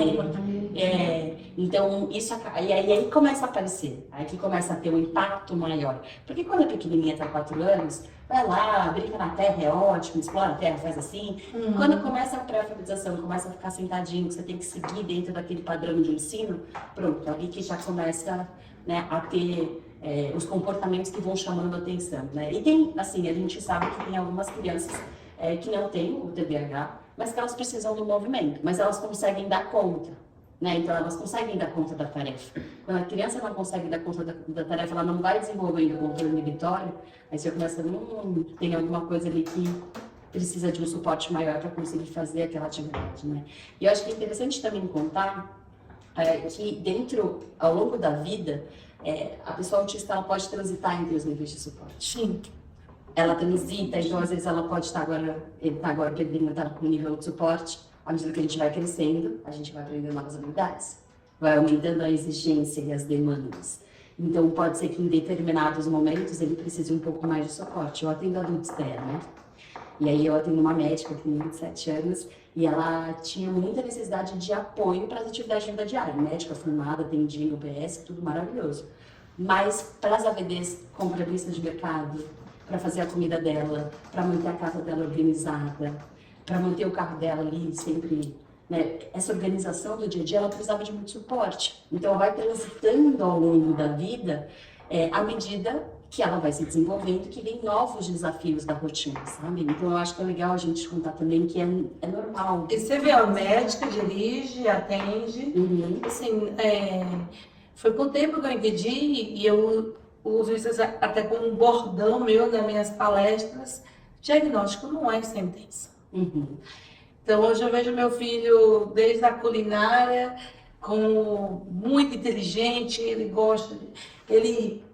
Então, e aí começa a aparecer, aí que começa a ter um impacto maior. Porque quando a pequenininha tá 4 anos, vai lá, brinca na terra, é ótimo, explora a terra, faz assim. Quando começa a pré-alfabetização, começa a ficar sentadinho, você tem que seguir dentro daquele padrão de ensino, pronto, ali que já começa, né, a ter os comportamentos que vão chamando a atenção, né? E tem, assim, a gente sabe que tem algumas crianças que não têm o TDAH, mas que elas precisam do movimento, mas elas conseguem dar conta, né? Então elas conseguem dar conta da tarefa. Quando a criança não consegue dar conta da tarefa, ela não vai desenvolvendo o controle inibitório, aí você começa, tem alguma coisa ali que precisa de um suporte maior para conseguir fazer aquela atividade, né? E eu acho que é interessante também contar que ao longo da vida, a pessoa autista ela pode transitar entre os níveis de suporte. Sim. Ela transita, então às vezes ela pode estar agora perdendo, está com nível de suporte. À medida que a gente vai crescendo, a gente vai aprendendo novas habilidades, vai aumentando a exigência e as demandas. Então pode ser que em determinados momentos ele precise um pouco mais de suporte. Eu atendo adultos dela, né? E aí eu atendo uma médica que tem 27 anos e ela tinha muita necessidade de apoio para as atividades de vida diária. Médica formada, atendia em UBS, tudo maravilhoso. Mas para as AVDs, compra lista de mercado, para fazer a comida dela, para manter a casa dela organizada, para manter o carro dela ali sempre, né? Essa organização do dia a dia, ela precisava de muito suporte. Então, ela vai transitando ao longo da vida, à medida que ela vai se desenvolvendo, que vem novos desafios da rotina, sabe? Então, eu acho que é legal a gente contar também que é normal. E você vê, a médica dirige, atende, assim, foi com o tempo que eu entendi e eu uso isso até como um bordão meu nas minhas palestras. Diagnóstico não é sentença. Então, hoje eu vejo meu filho desde a culinária, como muito inteligente, ele gosta, ele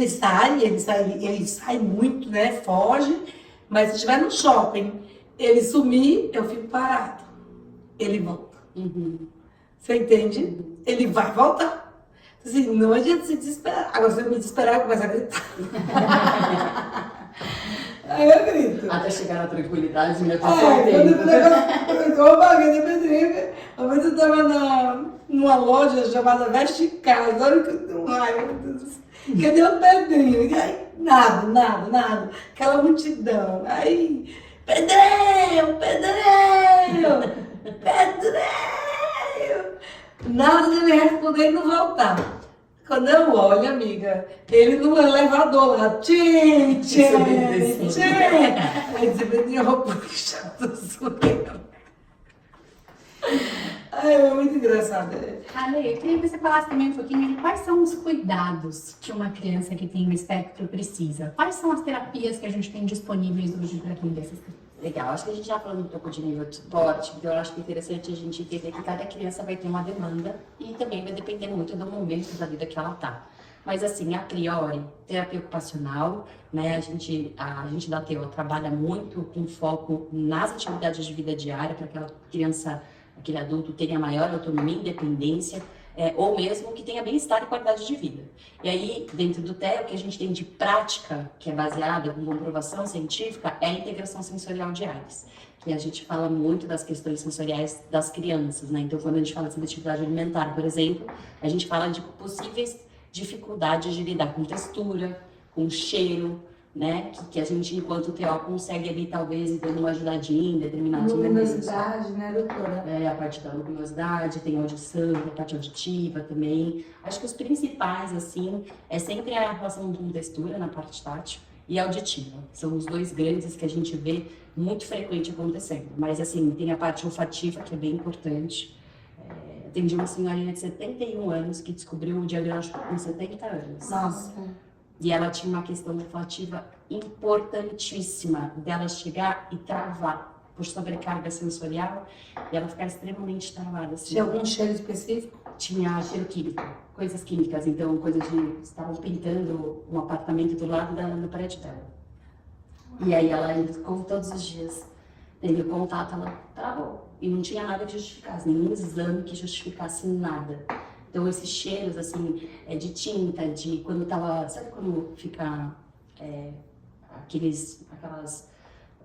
sai muito, né? Foge, mas se estiver no shopping, ele sumir, eu fico parado. Ele volta. Você entende? Ele vai voltar. Assim, não adianta se desesperar. Agora, se eu me desesperar, eu começo a gritar. Aí eu grito. Até chegar na tranquilidade, né? Quando eu estava numa loja chamada Veste Casa, olha que eu tenho raiva, meu Deus do céu. Cadê o Pedrinho? Aí, nada. Aquela multidão. Aí, Pedrinho! Nada de me responder e não voltar. Quando eu olho, amiga, ele no elevador lá, tchim. Aí você Pedrinho, eu vou puxar do sueiro. Ai, é muito engraçado. Ale, eu queria que você falasse também um pouquinho de quais são os cuidados que uma criança que tem um espectro precisa. Quais são as terapias que a gente tem disponíveis hoje para atender essas crianças? Legal, acho que a gente já falou um pouco de nível de suporte, então eu acho que é interessante a gente entender que cada criança vai ter uma demanda e também vai depender muito do momento da vida que ela está. Mas assim, a priori, terapia ocupacional, né? A gente da TEO trabalha muito com foco nas atividades de vida diária para que aquela criança, aquele adulto tenha maior autonomia e independência, ou mesmo que tenha bem-estar e qualidade de vida. E aí, dentro do TEO, o que a gente tem de prática, que é baseada com comprovação científica, é a integração sensorial de áreas. Que a gente fala muito das questões sensoriais das crianças, né? Então, quando a gente fala de seletividade alimentar, por exemplo, a gente fala de possíveis dificuldades de lidar com textura, com cheiro, né? Que a gente, enquanto TO, consegue ali, talvez, dando uma ajudadinha em determinados momentos. Luminosidade, né, doutora? A parte da luminosidade, tem audição, a parte auditiva também. Acho que os principais, assim, é sempre a relação com textura na parte tátil e auditiva. São os dois grandes que a gente vê muito frequente acontecendo. Mas, assim, tem a parte olfativa, que é bem importante. Atendi uma senhorinha de 71 anos que descobriu o diagnóstico com 70 anos. Nossa. E ela tinha uma questão olfativa importantíssima dela chegar e travar por sobrecarga sensorial e ela ficar extremamente travada. Assim. Tinha algum cheiro específico? Tinha cheiro químico, coisas químicas. Então, coisas de... Estavam pintando um apartamento do lado da parede dela. E aí ela ficou todos os dias tendo contato, ela travou. E não tinha nada que justificasse, nenhum exame que justificasse nada. Então, esses cheiros, assim, de tinta, de quando tava... Sabe quando fica aquelas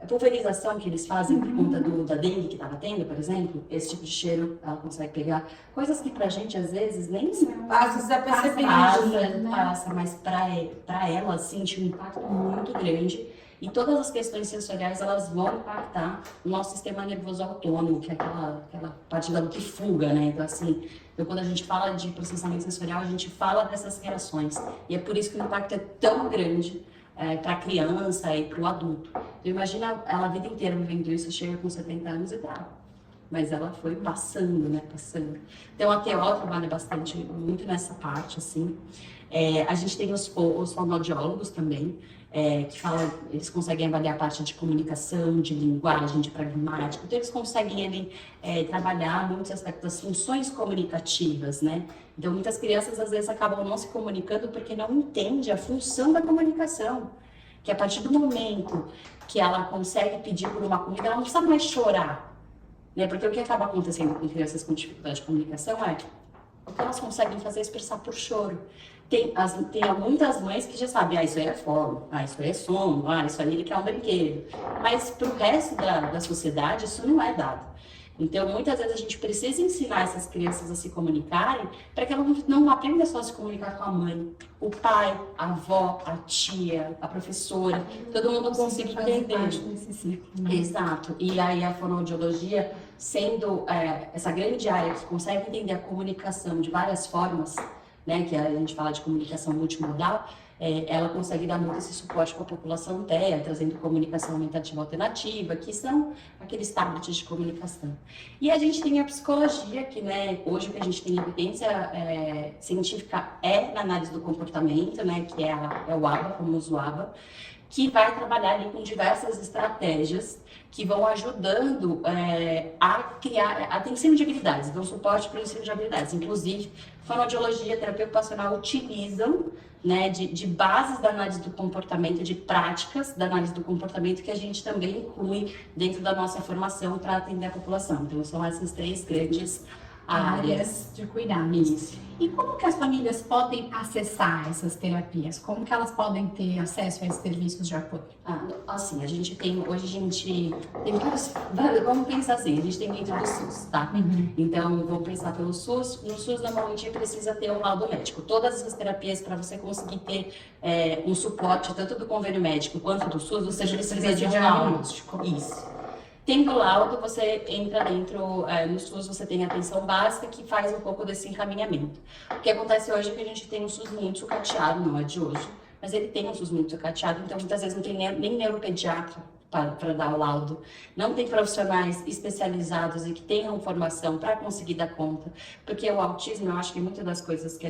a pulverização que eles fazem por conta da dengue que estava tendo, por exemplo, esse tipo de cheiro ela consegue pegar. Coisas que pra gente, às vezes, nem se Passa desapercebido, né? passa, mas pra ela, assim, tinha um impacto muito grande. E todas as questões sensoriais, elas vão impactar o nosso sistema nervoso autônomo, que é aquela parte da luta e fuga, né? Então, assim, quando a gente fala de processamento sensorial, a gente fala dessas reações. E é por isso que o impacto é tão grande para a criança e para o adulto. Então, imagina ela a vida inteira vivendo isso, chega com 70 anos e tal. Mas ela foi passando, né? Passando. Então, a TO trabalha bastante, muito nessa parte, assim. A gente tem os fonoaudiólogos também, que falam, eles conseguem avaliar a parte de comunicação, de linguagem, de pragmática. Então, eles conseguem trabalhar muitos aspectos das funções comunicativas, né? Então, muitas crianças, às vezes, acabam não se comunicando porque não entendem a função da comunicação. Que a partir do momento que ela consegue pedir por uma comida, ela não precisa mais chorar. Né? Porque o que acaba acontecendo com crianças com dificuldade de comunicação o que elas conseguem fazer é expressar por choro. Tem muitas mães que já sabem, isso aí é fome, isso aí é sono, isso aí ele quer um brinquedo. Mas para o resto da sociedade, isso não é dado. Então, muitas vezes a gente precisa ensinar essas crianças a se comunicarem para que elas não aprendam só a se comunicar com a mãe, o pai, a avó, a tia, a professora, todo mundo consiga entender. Desse ciclo, né? Exato. E aí a fonoaudiologia, sendo essa grande área que consegue entender a comunicação de várias formas, né, que a gente fala de comunicação multimodal, ela consegue dar muito esse suporte para a população TEA, trazendo comunicação aumentativa alternativa, que são aqueles tablets de comunicação. E a gente tem a psicologia, que, né, hoje o que a gente tem evidência científica na análise do comportamento, né, que é o ABA, o famoso ABA, que vai trabalhar ali com diversas estratégias que vão ajudando a criar ensino de habilidades, dão suporte para o ensino de habilidades. Inclusive, fonoaudiologia, terapia ocupacional utilizam, né, de bases da análise do comportamento, de práticas da análise do comportamento que a gente também inclui dentro da nossa formação para atender a população. Então, são essas 3 grandes áreas de cuidado. Isso. E como que as famílias podem acessar essas terapias? Como que elas podem ter acesso a esses serviços de apoio? Assim, hoje a gente tem vários, vamos pensar assim, a gente tem dentro do SUS, tá? Então, vamos pensar pelo SUS. No SUS, normalmente, precisa ter um laudo médico. Todas as terapias, para você conseguir ter um suporte, tanto do convênio médico quanto do SUS, você precisa de um laudo. Isso. Tendo laudo, você entra dentro, no SUS você tem a atenção básica que faz um pouco desse encaminhamento. O que acontece hoje é que a gente tem um SUS muito sucateado, não é de hoje, mas ele tem um SUS muito sucateado, então muitas vezes não tem nem neuropediatra para dar o laudo. Não tem profissionais especializados e que tenham formação para conseguir dar conta, porque o autismo, eu acho que muitas das coisas que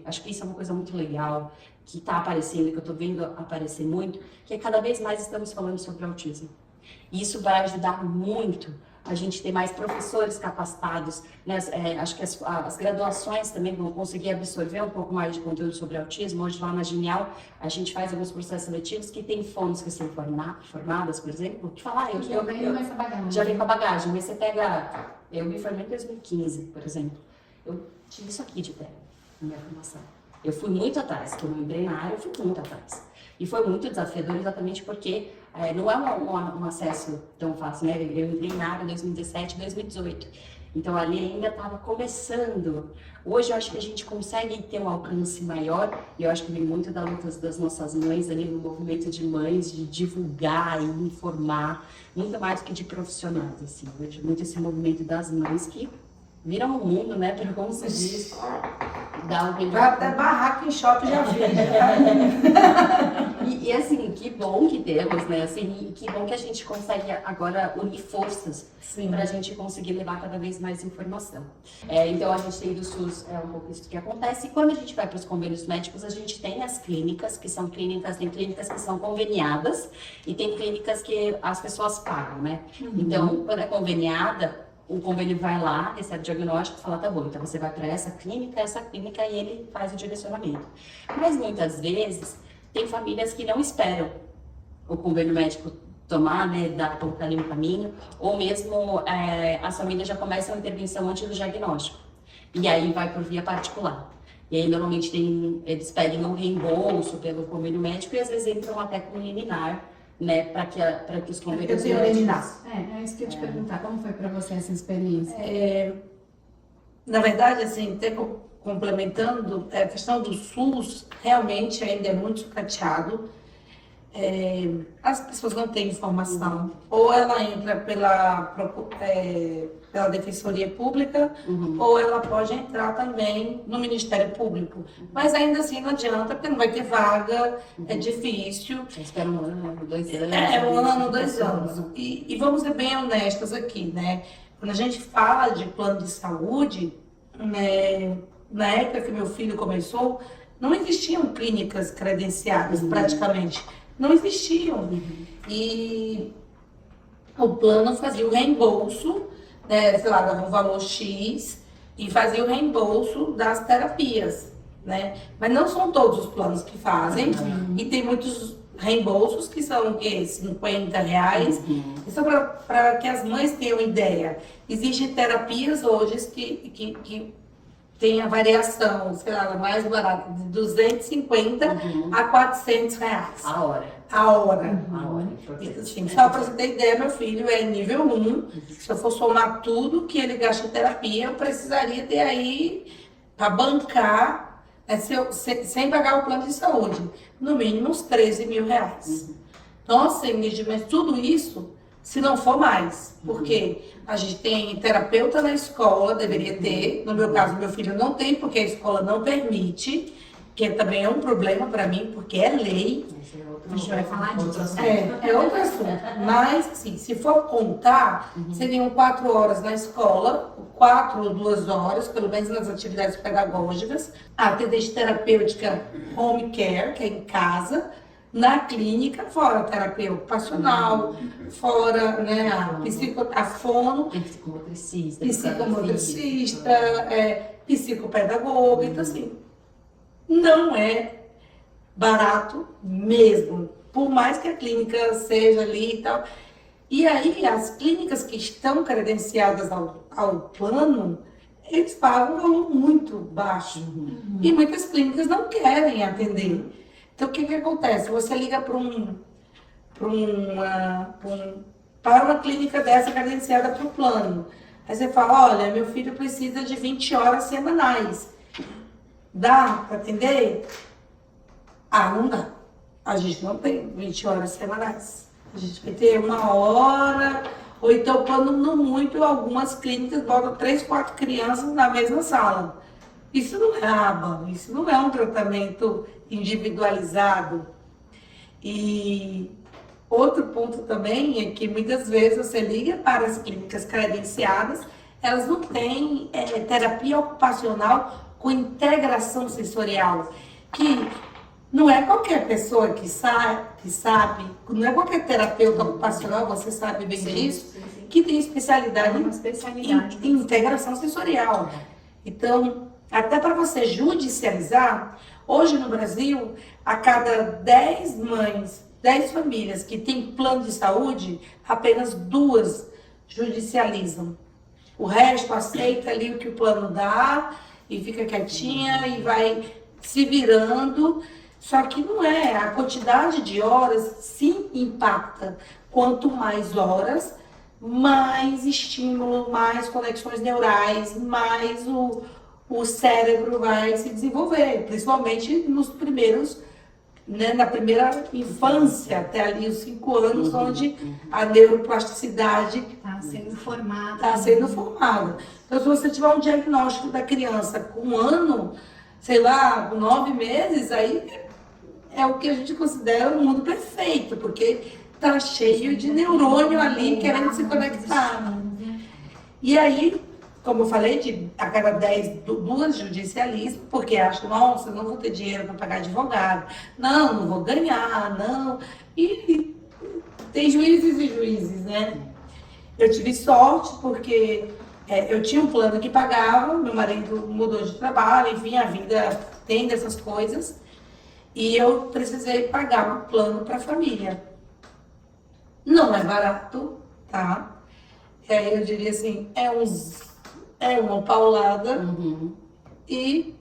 acho que isso é uma coisa muito legal, que está aparecendo, que eu estou vendo aparecer muito, que cada vez mais estamos falando sobre autismo. E isso vai ajudar muito a gente ter mais professores capacitados, né? Acho que as graduações também vão conseguir absorver um pouco mais de conteúdo sobre autismo. Hoje, lá na Genial, a gente faz alguns processos seletivos que tem fonos que são formadas, por exemplo, que falam, já vem com a bagagem, mas você pega... Eu me formei em 2015, por exemplo. Eu tive isso aqui de pé, na minha formação. Eu fui muito atrás, que eu não entrei na área, eu fui muito atrás. E foi muito desafiador exatamente porque não é um acesso tão fácil, né? Eu entrei na área em 2017, 2018. Então, ali ainda estava começando. Hoje, eu acho que a gente consegue ter um alcance maior. E eu acho que vem muito da luta das nossas mães ali, no movimento de mães, de divulgar e informar. Muito mais do que de profissionais, assim. Eu vejo muito esse movimento das mães que viram o mundo, né? Como se diz. Vai até barraca em shopping, já vi. E assim, que bom que temos, né? Assim, e que bom que a gente consegue agora unir forças para a gente conseguir levar cada vez mais informação. Então, a gente tem do SUS, um pouco isso que acontece. E quando a gente vai para os convênios médicos, a gente tem as clínicas, que são clínicas, tem clínicas que são conveniadas e tem clínicas que as pessoas pagam, né? Então, quando é conveniada, o convênio vai lá, recebe o diagnóstico e fala, tá bom, então você vai para essa clínica e ele faz o direcionamento. Mas muitas vezes tem famílias que não esperam o convênio médico tomar, né, colocar ali no caminho, ou mesmo as famílias já começam a intervenção antes do diagnóstico, e aí vai por via particular. E aí normalmente eles pedem um reembolso pelo convênio médico e às vezes entram até com liminar né, para que os convênios Eu médicos... É isso que eu ia te perguntar. Como foi para você essa experiência? Na verdade, assim, até complementando, a questão do SUS realmente ainda é muito sucateado. As pessoas não têm informação. Ou ela entra pela Defensoria Pública, ou ela pode entrar também no Ministério Público. Mas ainda assim não adianta, porque não vai ter vaga, é difícil. Espera 1 ano, 2 anos. 1 ano, 2 anos. E vamos ser bem honestas aqui, né? Quando a gente fala de plano de saúde, né, na época que meu filho começou, não existiam clínicas credenciadas, praticamente. Não existiam. E o plano fazia o reembolso, né, sei lá, dava um valor X e fazia o reembolso das terapias, né? Mas não são todos os planos que fazem. E tem muitos reembolsos que são o quê? R$50. Isso é para que as mães tenham ideia. Existem terapias hoje que tem a variação, sei lá, mais barata, de 250 a R$400. A hora. A hora. A hora. Assim, só para você ter ideia, meu filho é nível 1. Se eu for somar tudo que ele gasta em terapia, eu precisaria ter aí, para bancar, né, sem pagar o plano de saúde, no mínimo uns R$13 mil. Nossa, Ingrid, mas tudo isso, se não for mais, porque a gente tem terapeuta na escola, deveria ter. No meu caso, meu filho não tem, porque a escola não permite, que também é um problema para mim, porque é lei. A gente vai falar disso. É outro assunto. Mas, assim, se for contar, seriam 4 horas na escola, 4 ou 2 horas, pelo menos nas atividades pedagógicas, a atendente terapêutica home care, que é em casa, na clínica, fora a terapia ocupacional, fora, né, a fono, psicomotricista, psicopedagoga. Então, assim, não é barato mesmo, por mais que a clínica seja ali e tal. E aí, as clínicas que estão credenciadas ao plano, eles pagam um valor muito baixo. E muitas clínicas não querem atender. Então, o que acontece? Você liga para uma clínica dessa credenciada para o plano. Aí você fala, olha, meu filho precisa de 20 horas semanais. Dá para atender? Não dá. A gente não tem 20 horas semanais. A gente vai ter 1 hora, ou então, quando não muito, algumas clínicas botam 3, 4 crianças na mesma sala. Isso não é aba, isso não é um tratamento individualizado. E outro ponto também é que muitas vezes você liga para as clínicas credenciadas, elas não têm terapia ocupacional com integração sensorial, que não é qualquer pessoa que sabe, não é qualquer terapeuta ocupacional, você sabe bem disso, que tem especialidade em integração sensorial. Então, até para você judicializar, hoje no Brasil, a cada 10 mães, 10 famílias que têm plano de saúde, apenas 2 judicializam. O resto aceita ali o que o plano dá e fica quietinha e vai se virando. Só que não é, a quantidade de horas sim impacta. Quanto mais horas, mais estímulo, mais conexões neurais, mais o cérebro vai se desenvolver, principalmente nos primeiros, né, na primeira infância, até ali os 5 anos, onde a neuroplasticidade está sendo formada. Então, se você tiver um diagnóstico da criança com 1 ano, sei lá, com 9 meses, aí é o que a gente considera um mundo perfeito, porque está cheio de neurônio ali querendo se conectar. E aí, como eu falei, a cada 10, 2 judicializam, porque acham, nossa, não vou ter dinheiro para pagar advogado, não vou ganhar, não. E tem juízes e juízes, né? Eu tive sorte porque eu tinha um plano que pagava, meu marido mudou de trabalho, enfim, a vida tem dessas coisas, e eu precisei pagar um plano para a família. Não é barato, tá? Eu diria assim, é uma paulada. E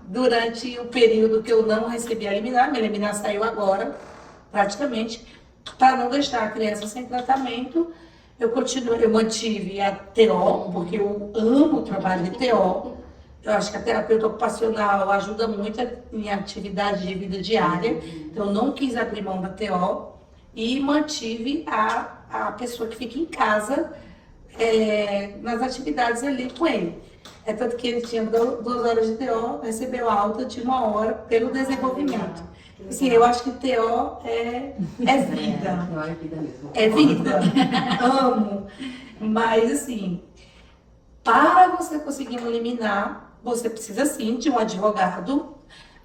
durante o período que eu não recebi a liminar, minha liminar saiu agora, praticamente, para não deixar a criança sem tratamento, eu mantive a TO, porque eu amo o trabalho de TO. Eu acho que a terapeuta ocupacional ajuda muito em atividade de vida diária, então eu não quis abrir mão da TO e mantive a pessoa que fica em casa nas atividades ali com ele. É tanto que ele tinha 2 horas de TO, recebeu alta de 1 hora pelo desenvolvimento. Assim, eu acho que TO é vida. TO é vida mesmo. É vida. Amo. Mas, assim, para você conseguir um liminar, você precisa, sim, de um advogado.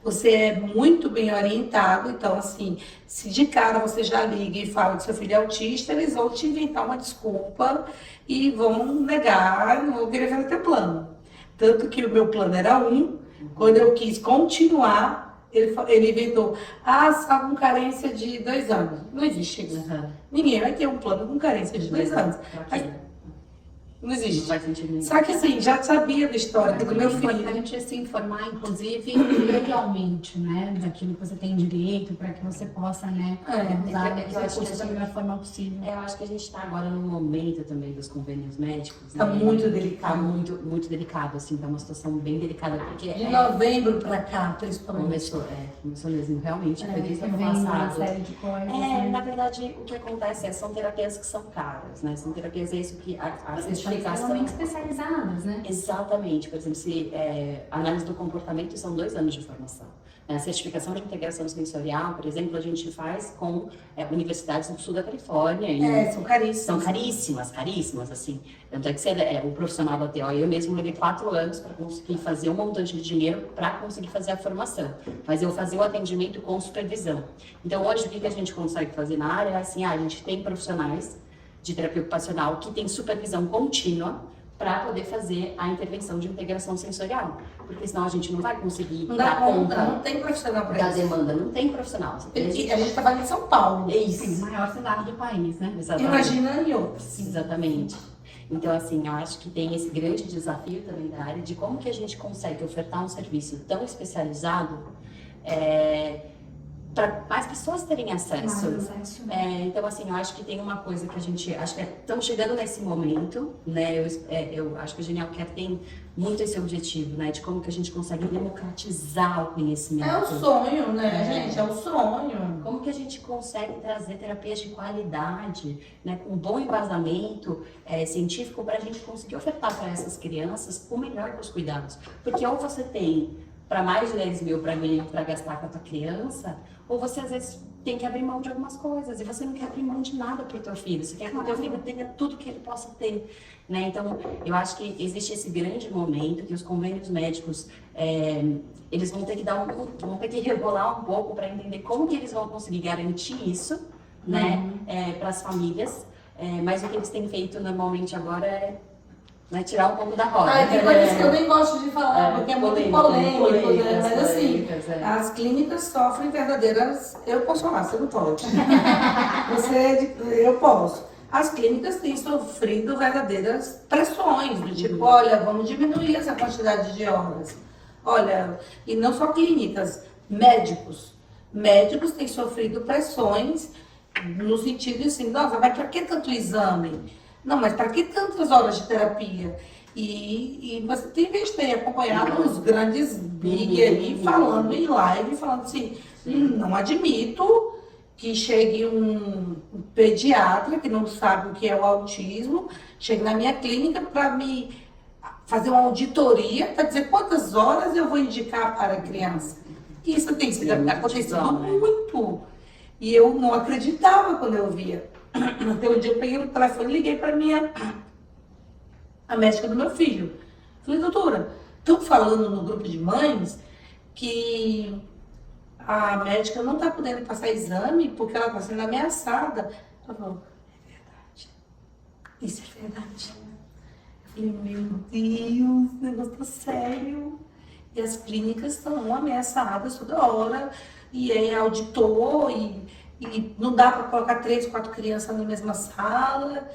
Você é muito bem orientado. Então, assim, se de cara você já liga e fala que seu filho é autista, eles vão te inventar uma desculpa e vão negar, não vão querer fazer teu plano. Tanto que o meu plano era quando eu quis continuar, ele inventou, só com carência de 2 anos. Não existe isso. Ninguém vai ter um plano com carência de 2 anos. Não existe. Não faz sentido nenhum. Só que assim, já sabia da história do meu É filho. importante se informar, inclusive, legalmente, né? Daquilo que você tem direito, para que você possa, né, usar eu os acho recursos que da melhor forma possível. Eu acho que a gente está agora num momento também dos convênios médicos. Tá muito delicado. Tá muito delicado, assim, tá uma situação bem delicada, porque De novembro para cá, principalmente. começou mesmo, realmente, foi desde o ano Vem uma passado. série de coisas. né? Na verdade, o que acontece são terapias que são caras, né? São terapias, é isso que a Vocês são certificação... extremamente especializadas, né? Exatamente, por exemplo, se análise do comportamento são 2 anos de formação. A certificação de integração sensorial, por exemplo, a gente faz com universidades do sul da Califórnia. São caríssimas. São caríssimas, assim. Tanto é que o profissional da TO, eu mesmo levei 4 anos para conseguir fazer um montante de dinheiro para conseguir fazer a formação. Mas eu fazia o atendimento com supervisão. Então, hoje, o que a gente consegue fazer na área é assim, a gente tem profissionais de terapia ocupacional que tem supervisão contínua para poder fazer a intervenção de integração sensorial. Porque senão a gente não vai conseguir Não dá dar conta, conta não tem profissional para da isso. demanda, não tem profissional. A gente trabalha em São Paulo. É isso. Sim, maior cidade do país, né? Exatamente. Imagina em outros. Exatamente. Então, assim, eu acho que tem esse grande desafio também da área de como que a gente consegue ofertar um serviço tão especializado para mais pessoas terem acesso. Então, assim, eu acho que tem uma coisa que a gente... Acho que estamos chegando nesse momento, né? Eu acho que a Genial Care tem muito esse objetivo, né? De como que a gente consegue democratizar o conhecimento. É o sonho, né, gente? É o sonho. Como que a gente consegue trazer terapias de qualidade, né? Com bom embasamento científico para a gente conseguir ofertar para essas crianças o melhor dos cuidados. Porque ou você tem para mais de 10 mil para gastar com a tua criança, ou você às vezes tem que abrir mão de algumas coisas e você não quer abrir mão de nada para o teu filho. Você quer que o teu filho tenha tudo que ele possa ter, né? Então, eu acho que existe esse grande momento que os convênios médicos eles vão ter que vão ter que rebolar um pouco para entender como que eles vão conseguir garantir isso, né? Para as famílias. Mas o que eles têm feito normalmente agora é tirar um pouco da roda. Tem coisas que eu nem gosto de falar, porque é muito polêmico, né? Mas assim, as clínicas sofrem verdadeiras... Eu posso falar, você não pode. Eu posso. As clínicas têm sofrido verdadeiras pressões, do tipo, olha, vamos diminuir essa quantidade de horas. Olha, e não só clínicas, médicos. Médicos têm sofrido pressões no sentido assim, nossa, mas para que tanto exame? Não, mas para que tantas horas de terapia? E você tem visto aí, acompanhado os grandes big aí, falando em live, falando assim, não admito que chegue um pediatra que não sabe o que é o autismo, chegue na minha clínica para me fazer uma auditoria, para dizer quantas horas eu vou indicar para a criança. Isso tem sido acontecido muito. E eu não acreditava quando eu via. Até um dia eu peguei o telefone e liguei para a médica do meu filho. Falei, doutora, estão falando no grupo de mães que a médica não está podendo passar exame porque ela está sendo ameaçada. Ela falou, é verdade. Isso é verdade. Eu falei, meu Deus, o negócio tá sério. E as clínicas estão ameaçadas toda hora. E aí auditor e não dá para colocar 3, 4 crianças na mesma sala.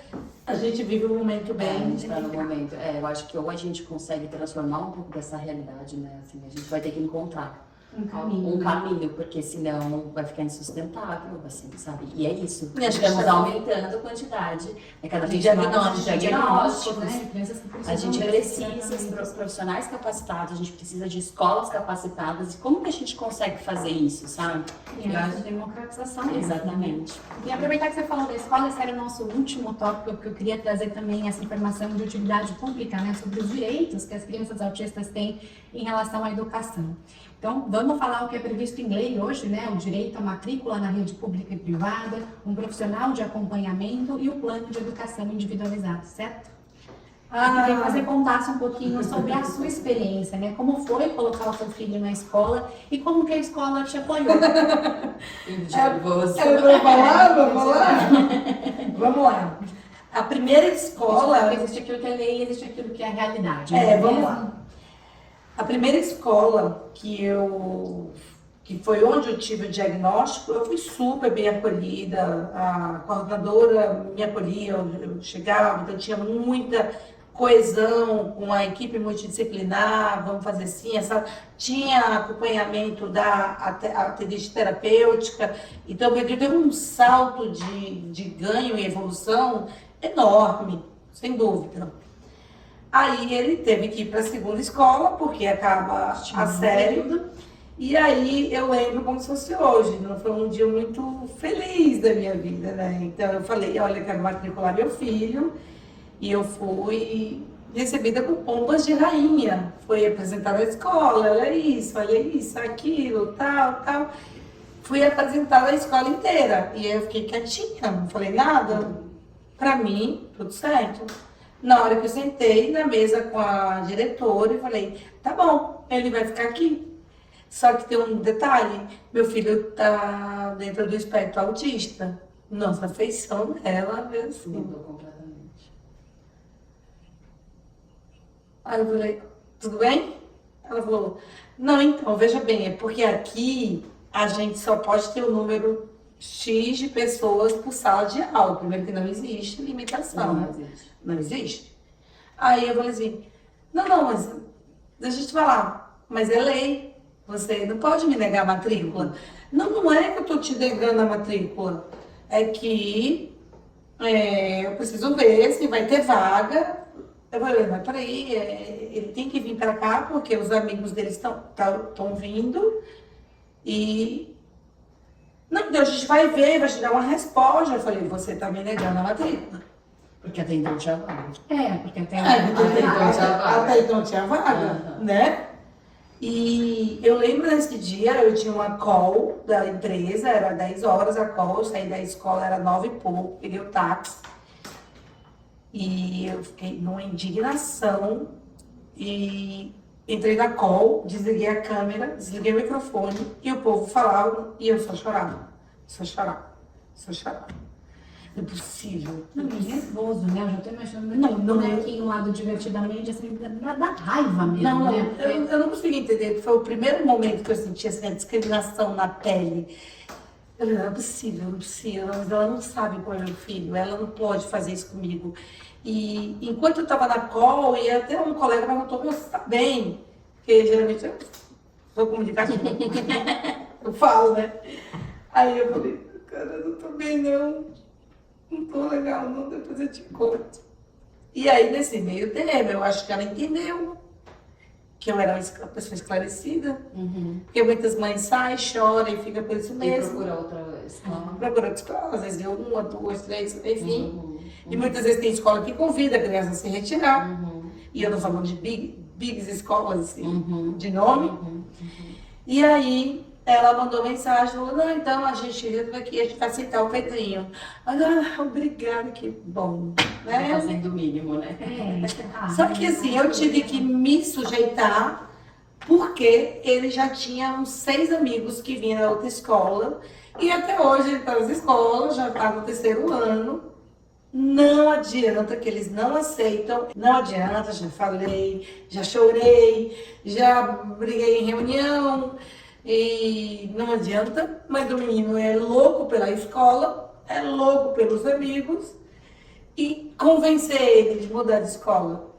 A gente vive um momento bem... A gente está no momento. Eu acho que ou a gente consegue transformar um pouco dessa realidade, né? Assim, a gente vai ter que encontrar um caminho, porque senão vai ficar insustentável, assim, sabe? E é isso. E acho que Estamos tá- aumentando a quantidade, cada De vez diagnósticos. mais de diagnósticos. né? Crianças que A precisam gente desses precisa de tratamentos. profissionais capacitados, a gente precisa de escolas capacitadas. E como que a gente consegue fazer isso, sabe? E a democratização mesmo. Exatamente. E aproveitar que você falou da escola, esse era o nosso último tópico, que eu queria trazer também essa informação de utilidade pública, né, sobre os direitos que as crianças autistas têm em relação à educação. Então, vamos falar o que é previsto em lei hoje, né, o direito à matrícula na rede pública e privada, um profissional de acompanhamento e o plano de educação individualizado, certo? Eu queria que você contasse um pouquinho sobre a sua experiência, né? Como foi colocar o seu filho na escola e como que a escola te apoiou. Nervoso. Vou falar? Vamos lá. A primeira escola... Existe aquilo que é lei e existe aquilo que é a realidade. Vamos lá. A primeira escola que foi onde eu tive o diagnóstico, eu fui super bem acolhida, a coordenadora me acolhia, eu chegava, então tinha muita coesão com a equipe multidisciplinar, vamos fazer assim, tinha acompanhamento da atendente terapêutica, então eu dei um salto de ganho e evolução enorme, sem dúvida. Aí ele teve que ir para a segunda escola, porque acaba a série. E aí eu lembro como se fosse hoje, não foi um dia muito feliz da minha vida, né? Então eu falei, olha, eu quero matricular meu filho. E eu fui recebida com pombas de rainha. Foi apresentada à escola, olha isso, aquilo, tal. Fui apresentada à escola inteira. E aí eu fiquei quietinha, não falei nada. Para mim, tudo certo. Na hora que eu sentei na mesa com a diretora, eu falei, tá bom, ele vai ficar aqui. Só que tem um detalhe, meu filho tá dentro do espectro autista. Nossa, a feição dela, meu Deus. Mudou completamente. Aí eu falei, tudo bem? Ela falou, não, então, veja bem, é porque aqui a gente só pode ter o número X de pessoas por sala de aula. Primeiro que não existe limitação. Não existe. Não existe. Aí eu falei assim, não, mas deixa eu te falar, mas é lei. Você não pode me negar a matrícula. Não é que eu estou te negando a matrícula. É que eu preciso ver se vai ter vaga. Eu falei, mas peraí, ele tem que vir para cá porque os amigos dele estão vindo. E... Não, então a gente vai ver, vai te dar uma resposta. Eu falei, você está me negando a matrícula. Porque até então tinha vaga. Porque tem Até então tinha vaga, né? E eu lembro nesse dia, eu tinha uma call da empresa, era 10 horas a call, eu saí da escola, era 9 e pouco, peguei o táxi. E eu fiquei numa indignação e entrei na call, desliguei a câmera, desliguei o microfone e o povo falava e eu só chorava. Não é possível. Não, é nervoso, né? Eu já tô imaginando um bonequinho lá do Divertidamente, assim, dá raiva mesmo, Não, né? eu não consegui entender, foi o primeiro momento que eu senti assim, a discriminação na pele. Eu falei, não é possível, mas ela não sabe qual é meu filho, ela não pode fazer isso comigo. E enquanto eu estava na call, e até um colega perguntou, você está bem? Porque geralmente eu sou comunicativa, eu falo, né? Aí eu falei, cara, eu não tô bem não tô legal não, depois eu te conto. E aí, nesse meio tempo, eu acho que ela entendeu que eu era uma pessoa esclarecida. Porque muitas mães saem, choram e ficam por isso E mesmo. procura outra escola. Procura outra escola, às vezes deu 1, 2, 3, enfim. E muitas vezes tem escola que convida a criança a se retirar. E eu tô falando de bigs escolas, assim, de nome. E aí, ela mandou mensagem, falou, não, então a gente vai aceitar o Pedrinho. Obrigada, que bom. Né? Fazendo o mínimo, né? Só que assim, eu tive que me sujeitar, porque ele já tinha uns 6 amigos que vinham da outra escola, e até hoje ele está nas escolas, já está no 3º ano. Não adianta que eles não aceitam, não adianta, já falei, já chorei, já briguei em reunião, e não adianta, mas o menino é louco pela escola, é louco pelos amigos, e convencer ele de mudar de escola.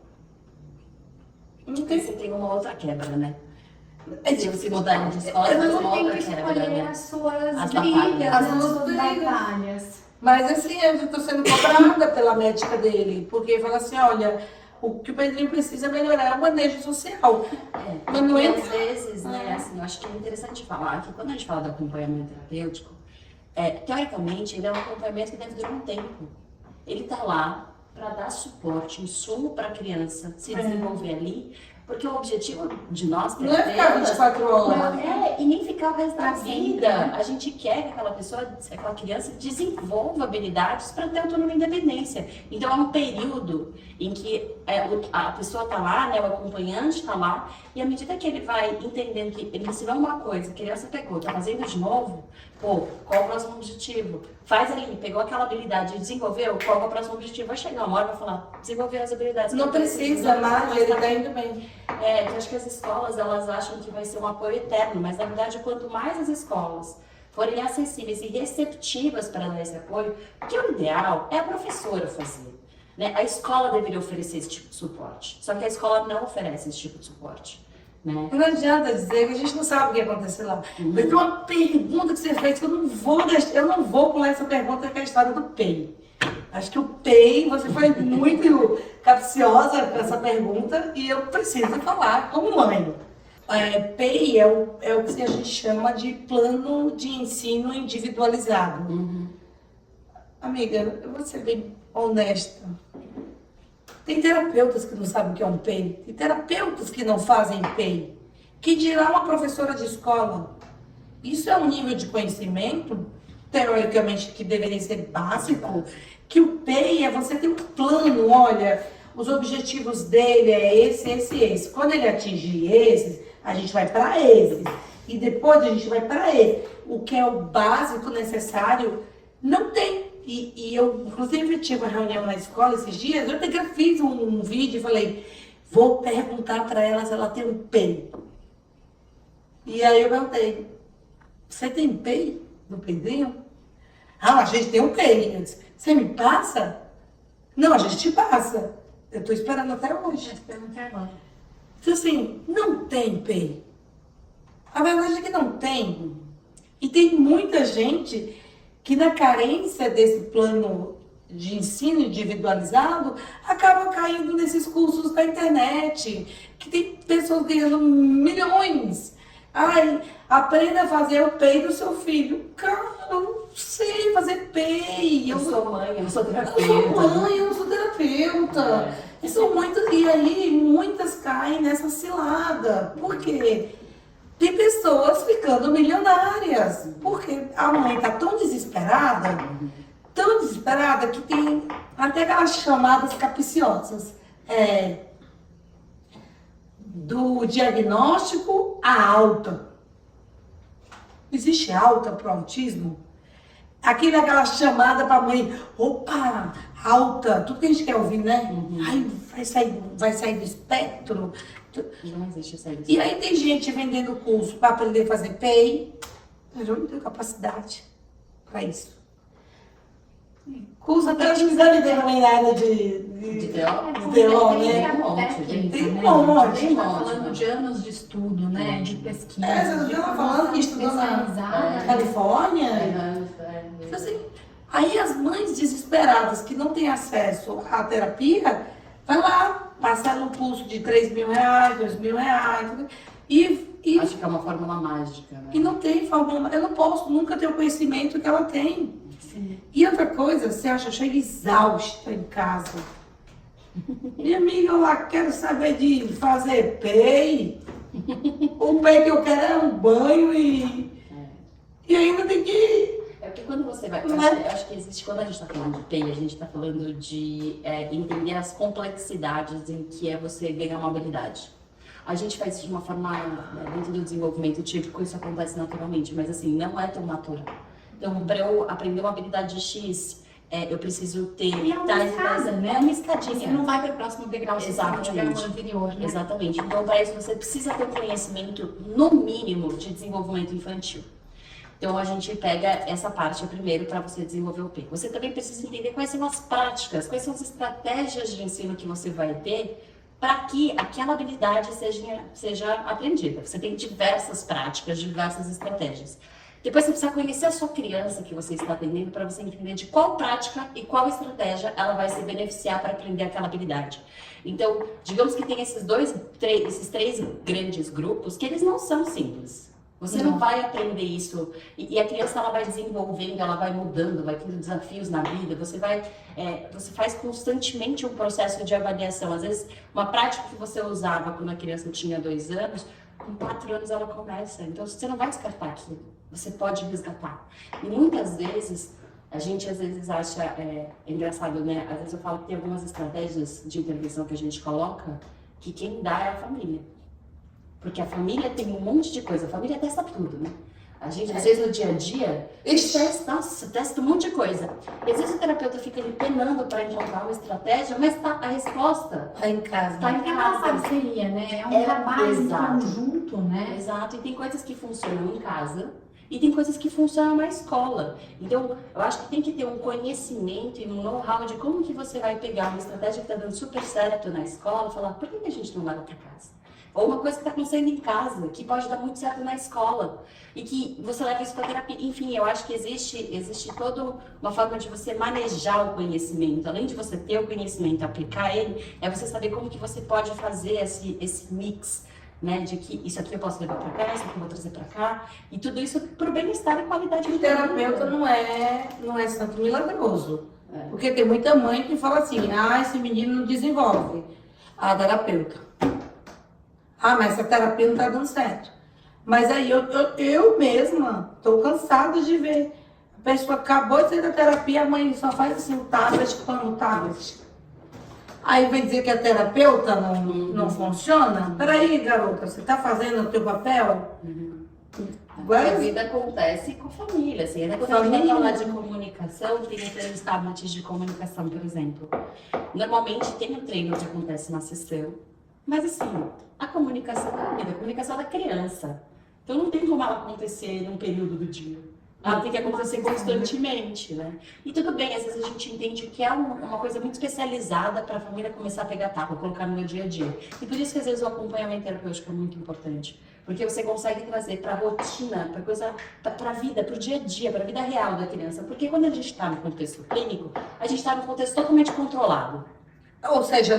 Não tem. Você tem uma outra quebra, né? Se mudarem de escola, Você mas tem volta que quebra, escolher né? as suas As brigas, batalhas. as As suas suas brigas. batalhas. Mas assim, eu estou sendo cobrada pela médica dele, porque fala assim, olha, o que o Pedrinho precisa melhorar é o manejo social. Mas não E é... às vezes, né, assim, eu acho que é interessante falar que quando a gente fala do acompanhamento terapêutico, teoricamente, ele é um acompanhamento que deve durar um tempo. Ele está lá para dar suporte, insumo para a criança se desenvolver ali, porque o objetivo de nós, Não é ficar 24 horas. e nem ficar o resto da Pra sempre, vida. né? A gente quer que aquela pessoa, aquela criança desenvolva habilidades para ter autonomia e independência. Então é um período em que a pessoa está lá, né, o acompanhante está lá, e à medida que ele vai entendendo que ele ensinou uma coisa, a criança pegou, está fazendo de novo, pô, qual é o próximo objetivo? Faz ali, pegou aquela habilidade e desenvolveu, qual é o próximo objetivo? Vai chegar uma hora e vai falar, desenvolver as habilidades. Não precisa mais, ele está indo bem. Eu acho que as escolas, elas acham que vai ser um apoio eterno, mas na verdade, quanto mais as escolas forem acessíveis e receptivas para dar esse apoio, porque o ideal é a professora fazer, né? A escola deveria oferecer esse tipo de suporte, só que a escola não oferece esse tipo de suporte, né? Não adianta dizer que a gente não sabe o que aconteceu lá. Mas tem uma pergunta que você fez que eu não vou pular essa pergunta, que é a história do PEI. Acho que o PEI, você foi muito capciosa com essa pergunta e eu preciso falar como mãe. PEI é o que a gente chama de plano de ensino individualizado. Amiga, eu vou ser bem honesta. Tem terapeutas que não sabem o que é um PEI. Tem terapeutas que não fazem PEI. Que dirá uma professora de escola? Isso é um nível de conhecimento, teoricamente, que deveria ser básico. Que o PEI é você ter um plano, olha, os objetivos dele é esse. Quando ele atingir esses, a gente vai para esses. E depois a gente vai para esse. O que é o básico necessário, não tem. E eu, inclusive, tive uma reunião na escola esses dias, eu até fiz um vídeo e falei, vou perguntar para ela se ela tem um PEI. E aí eu perguntei, você tem PEI do Pedrinho? Ah, a gente tem um PEI. Eu disse, você me passa? Não, a gente te passa. Eu estou esperando até hoje. Então, assim, não tem PEI. A verdade é que não tem. E tem muita gente que na carência desse plano de ensino individualizado, acaba caindo nesses cursos da internet, que tem pessoas ganhando milhões. Ai, aprenda a fazer o PEI do seu filho. Cara, eu não sei fazer PEI. Eu sou mãe, eu não sou terapeuta. Eu sou mãe, eu não sou terapeuta. E aí muitas caem nessa cilada. Por quê? Tem pessoas ficando milionárias, porque a mãe está tão desesperada que tem até aquelas chamadas capciosas. Do diagnóstico à alta. Existe alta para o autismo? Aquela chamada para a mãe, opa, alta, tudo que a gente quer ouvir, né? Ai, vai sair do espectro. Não existe isso aí. E aí tem gente vendendo curso para aprender a fazer PEI. Eu não tenho capacidade para isso. Curso até acho que deve ter também na área de DO, né? Tem um monte. A gente está falando de anos de estudo, né? De pesquisa. Você estava falando que estudou na Califórnia. Então, assim, aí as mães desesperadas que não têm acesso à terapia, vai lá, parcela um curso de R$3.000, R$2.000 e acho que é uma fórmula mágica, né? E não tem fórmula, eu não posso nunca ter o conhecimento que ela tem. Sim. E outra coisa, você acha, chega exausta em casa. Minha amiga, eu lá quero saber de fazer PEI. O PEI que eu quero é um banho e ainda tem que... Porque quando você vai... Não Eu acho que existe, quando a gente está falando de PEI, a gente está falando de entender as complexidades em que é você ganhar uma habilidade. A gente faz isso de uma forma, dentro do desenvolvimento típico, isso acontece naturalmente, mas assim, não é tão natural. Então, para eu aprender uma habilidade X, eu preciso ter... E é uma escada, né? É uma escadinha. Você não vai para o próximo degrau, você vai para o degrau anterior, né? Exatamente. Então, para isso, você precisa ter um conhecimento, no mínimo, de desenvolvimento infantil. Então, a gente pega essa parte primeiro para você desenvolver o PEI. Você também precisa entender quais são as práticas, quais são as estratégias de ensino que você vai ter para que aquela habilidade seja aprendida. Você tem diversas práticas, diversas estratégias. Depois você precisa conhecer a sua criança que você está atendendo para você entender de qual prática e qual estratégia ela vai se beneficiar para aprender aquela habilidade. Então, digamos que tem esses três grandes grupos que eles não são simples. Você não vai aprender isso e a criança ela vai desenvolvendo, ela vai mudando, vai tendo desafios na vida. Você faz constantemente um processo de avaliação. Às vezes, uma prática que você usava quando a criança tinha 2 anos, com 4 anos ela começa. Então, você não vai descartar aquilo. Você pode resgatar. E muitas vezes, a gente às vezes acha, é engraçado, né? Às vezes eu falo que tem algumas estratégias de intervenção que a gente coloca, que quem dá é a família. Porque a família tem um monte de coisa, a família testa tudo, né? A gente, às vezes, no dia a dia, testa um monte de coisa. E às vezes o terapeuta fica ali penando para encontrar uma estratégia, mas a resposta Tá em casa. tá em É uma casa. parceria, né? É um trabalho em exato. conjunto, né? Exato, e tem coisas que funcionam em casa e tem coisas que funcionam na escola. Então, eu acho que tem que ter um conhecimento e um know-how de como que você vai pegar uma estratégia que está dando super certo na escola e falar, por que a gente não leva para casa? Ou uma coisa que está acontecendo em casa, que pode dar muito certo na escola, e que você leva isso para terapia. Enfim, eu acho que existe toda uma forma de você manejar o conhecimento. Além de você ter o conhecimento, aplicar ele, é você saber como que você pode fazer esse mix, né? De que isso aqui eu posso levar para cá, isso aqui eu vou trazer para cá, e tudo isso para o bem-estar e qualidade O do terapeuta vida. não é santo milagroso. Porque tem muita mãe que fala assim, esse menino não desenvolve. A terapeuta. Mas essa terapia não tá dando certo. Mas aí eu mesma tô cansada de ver. A pessoa acabou de sair da terapia, a mãe só faz assim, o tablet, o tablet. Aí vem dizer que a terapeuta não funciona? Peraí, garota, você tá fazendo o teu papel? A vida acontece com a família, assim, até quando a gente vai falar de comunicação, tem o treino tablets de comunicação, por exemplo. Normalmente tem o treino que acontece na sessão, mas assim, a comunicação da vida, a comunicação da criança. Então não tem como ela acontecer num período do dia. Ela tem que acontecer constantemente, né? E tudo bem, às vezes a gente entende que é uma coisa muito especializada para a família começar a pegar taco, colocar no meu dia a dia. E por isso que às vezes o acompanhamento terapêutico é muito importante. Porque você consegue trazer para a rotina, para coisa, para a vida, para o dia a dia, para a vida real da criança. Porque quando a gente está no contexto clínico, a gente está no contexto totalmente controlado. Ou seja,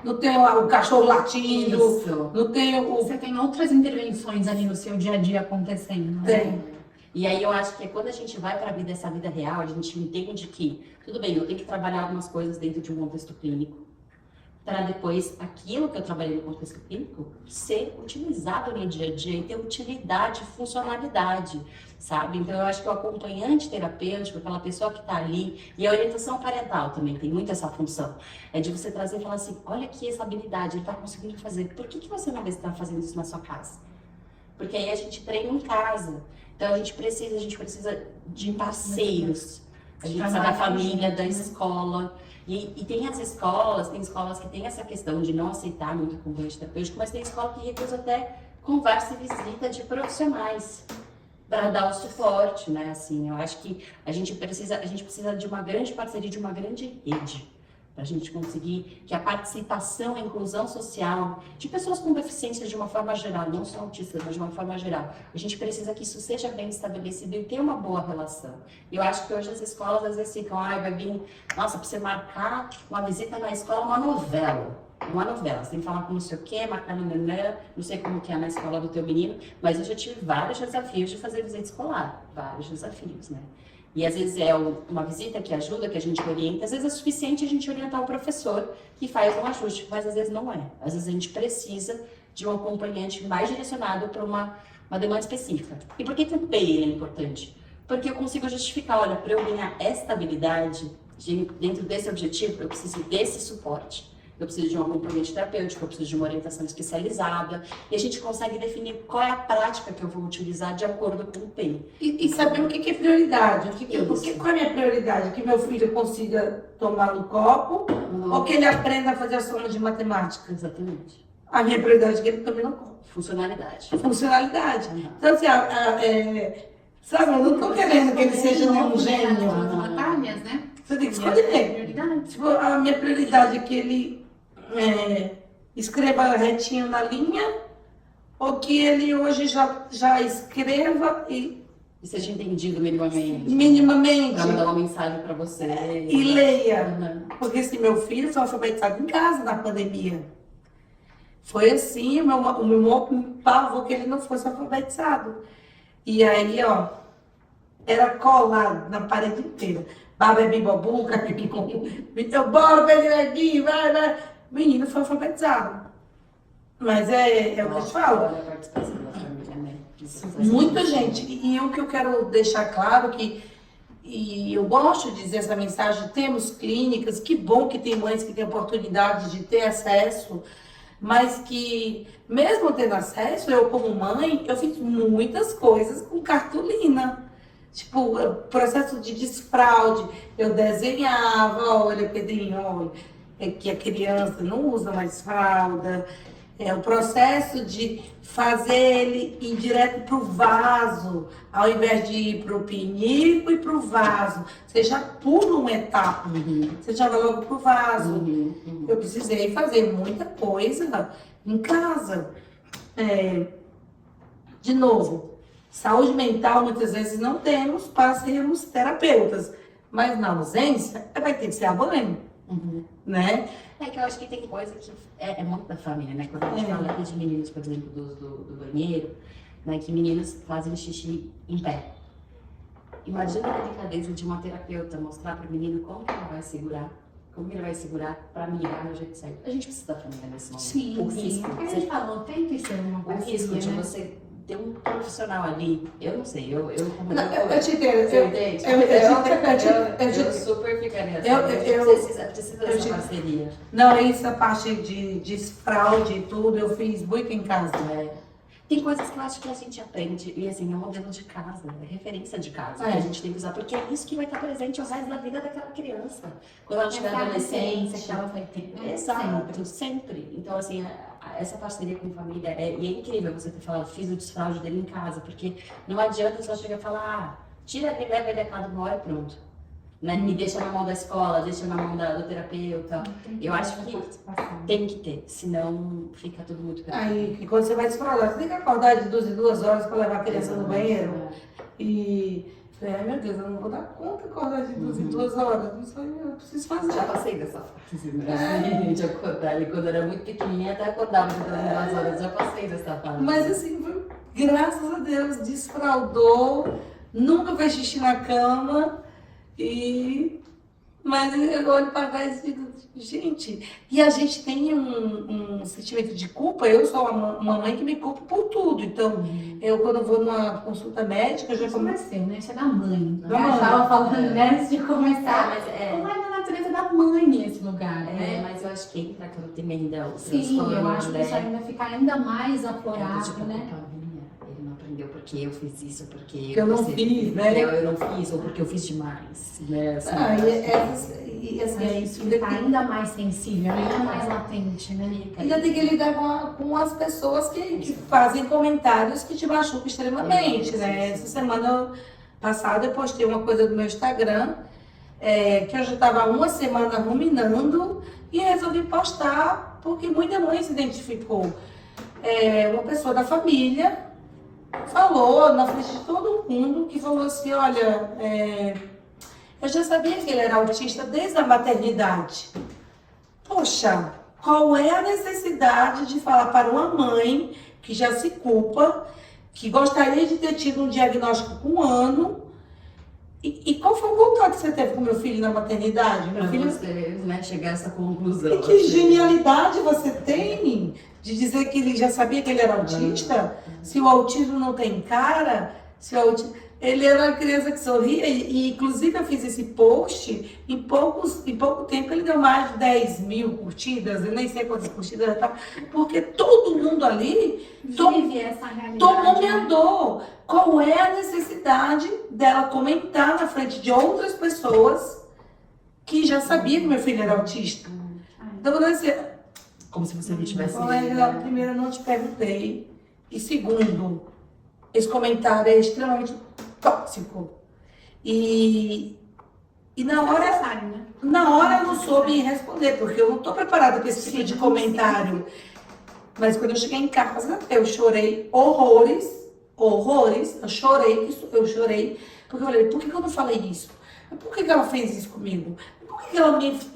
não tem o cachorro latindo, Isso. não tem o... Você tem outras intervenções ali no seu dia a dia acontecendo, né? Tem. E aí eu acho que quando a gente vai para a vida, essa vida real, a gente entende que, tudo bem, eu tenho que trabalhar algumas coisas dentro de um contexto clínico, para depois aquilo que eu trabalhei no contexto clínico ser utilizado no dia a dia e ter utilidade, funcionalidade, sabe? Então eu acho que o acompanhante terapêutico, aquela pessoa que está ali, e a orientação parental também tem muito essa função, é de você trazer e falar assim, olha aqui essa habilidade, ele está conseguindo fazer, por que você não está fazendo isso na sua casa? Porque aí a gente treina em casa, então a gente precisa de parceiros, a gente precisa da família, da escola. E tem escolas que têm essa questão de não aceitar muito acompanhante terapêutico, mas tem escola que recusa até conversa e visita de profissionais para dar o suporte, né? Assim, eu acho que a gente precisa de uma grande parceria, de uma grande rede, para a gente conseguir que a participação, a inclusão social de pessoas com deficiência de uma forma geral, não só autistas, mas de uma forma geral, a gente precisa que isso seja bem estabelecido e ter uma boa relação. Eu acho que hoje as escolas às vezes ficam, vai vir, nossa, para você marcar uma visita na escola, uma novela, você tem que falar com não sei o quê, marcar no nanã, não sei como que é na escola do teu menino, mas eu já tive vários desafios de fazer visita escolar, vários desafios, né? E às vezes é uma visita que ajuda, que a gente orienta, às vezes é suficiente a gente orientar o professor que faz um ajuste, mas às vezes não é. Às vezes a gente precisa de um acompanhante mais direcionado para uma demanda específica. E por que o PEI é importante? Porque eu consigo justificar, olha, para eu ganhar esta habilidade, dentro desse objetivo, eu preciso desse suporte. Eu preciso de um acompanhamento terapêutico, eu preciso de uma orientação especializada. E a gente consegue definir qual é a prática que eu vou utilizar de acordo com o PEI. E saber o que é prioridade. Qual é a minha prioridade? Que meu filho consiga tomar no copo ou que ele aprenda a fazer a soma de matemática? Exatamente. A minha prioridade é que ele tome no copo. Funcionalidade. Funcionalidade. Então, assim, sabe, eu não estou querendo que ele seja um gênio. As batalhas, né? Você tem que escolher. Prioridade. Tipo, a minha prioridade é que ele escreva retinho na linha, ou que ele hoje já escreva E seja entendido minimamente. minimamente Pra mandar uma mensagem pra você. e leia. Uhum. Porque assim, meu filho foi alfabetizado em casa na pandemia. Foi assim, o meu maior pavor que ele não fosse alfabetizado. E aí, ó, era colado na parede inteira. Baba, bibobuca, eu bora, aqui, vai. Menino foi alfabetizado. Mas é o que eu te falo. Olha a participação da família, né? Muita gente. E o que eu quero deixar claro e eu gosto de dizer essa mensagem, temos clínicas, que bom que tem mães que têm oportunidade de ter acesso, mas que, mesmo tendo acesso, eu como mãe, eu fiz muitas coisas com cartolina. Tipo, processo de desfraude, eu desenhava, olha, Pedrinho, olha, é que a criança não usa mais fralda. É o processo de fazer ele ir direto para o vaso, ao invés de ir para o pinico e para o vaso. Você já pula uma etapa, você já vai logo para o vaso. Eu precisei fazer muita coisa em casa. De novo, saúde mental muitas vezes não temos para sermos terapeutas, mas na ausência vai ter que ser a mãe, né? É que eu acho que tem coisa que é muito da família, né? Quando a gente fala aqui de meninos, por exemplo, do banheiro, né? Que meninos fazem xixi em pé. Imagina a delicadeza de uma terapeuta mostrar para o menino como que ele vai segurar, como que ele vai segurar para mirar no jeito certo. A gente precisa da família nesse momento. Sim, O sim. risco, A gente falou, tem que ser uma o parceria, risco de né? você ter um profissional ali, eu não sei, eu Eu te entendo. Você entende? Eu super ficaria assim. Precisa dessa parceria. Não, essa parte de fraude e tudo, eu fiz muito em casa. Tem coisas que eu acho que a gente aprende, e assim, é um modelo de casa, é referência de casa, que a gente tem que usar, porque é isso que vai estar presente o resto da vida daquela criança. Quando ela tiver adolescente. Que ela vai ter. Exato, sempre. Então, assim, essa parceria com a família, e é incrível você ter falado, fiz o desfraude dele em casa, porque não adianta só chegar e falar, tira ele, leva ele a casa do maior e pronto. Né? E deixa na mão da escola, deixa na mão do terapeuta. Eu acho que tem que ter, senão fica tudo muito grave. Aí, que quando você vai desfraudar, você tem que acordar de 2 em 2 horas para levar a criança no banheiro. E falei, ai meu Deus, eu não vou dar conta de acordar de 2 em 2 horas. Isso aí eu preciso fazer. Já passei dessa fase, né? De acordar. E quando era muito pequenininha, até acordava de 2 em 2 horas. Já passei dessa fase. Mas assim, graças a Deus, desfraudou, nunca fez xixi na cama. Mas eu olho para trás e digo, gente, e a gente tem um sentimento de culpa. Eu sou uma mãe que me culpa por tudo. Então, eu quando vou numa consulta médica, eu já Isso não é seu, né? Isso é da mãe. Da Eu mãe. estava falando, né, antes de começar. Como Mas é na natureza da mãe esse lugar, né? mas eu acho que entra quando tem ainda o Sim, eu transtorno, acho que isso ainda fica ainda mais aflorado, tipo, né? ele não aprendeu porque eu fiz isso, porque eu não percebi, fiz, né? Eu não fiz, ou porque eu fiz demais, né? Assim, Isso fica ainda mais sensível, ainda mais latente, né? Ainda tem que lidar com as pessoas que fazem comentários que te machucam extremamente, né? Essa semana passada eu postei uma coisa do meu Instagram, que eu já estava uma semana ruminando e resolvi postar porque muita mãe se identificou. Uma pessoa da família falou na frente de todo mundo, que falou assim, olha, eu já sabia que ele era autista desde a maternidade. Poxa, qual é a necessidade de falar para uma mãe que já se culpa, que gostaria de ter tido um diagnóstico com 1 ano, e qual foi o contato que você teve com meu filho na maternidade? Meu filho, você, né, chegar a essa conclusão. e que genialidade você tem de dizer que ele já sabia que ele era autista? Se o autismo não tem cara, ele era uma criança que sorria, e inclusive eu fiz esse post, em pouco tempo ele deu mais de 10 mil curtidas, eu nem sei quantas curtidas, porque todo mundo ali Vive essa realidade. tomou minha dor. Qual é a necessidade dela comentar na frente de outras pessoas que já sabia que meu filho era autista? Então, Como se você não tivesse... Primeiro, eu não te perguntei. E segundo, esse comentário é extremamente tóxico. E E na hora eu não soube responder, porque eu não estou preparada para esse tipo de comentário. Mas quando eu cheguei em casa, eu chorei horrores, horrores. Eu chorei, porque eu falei, por que eu não falei isso? Por que ela fez isso comigo?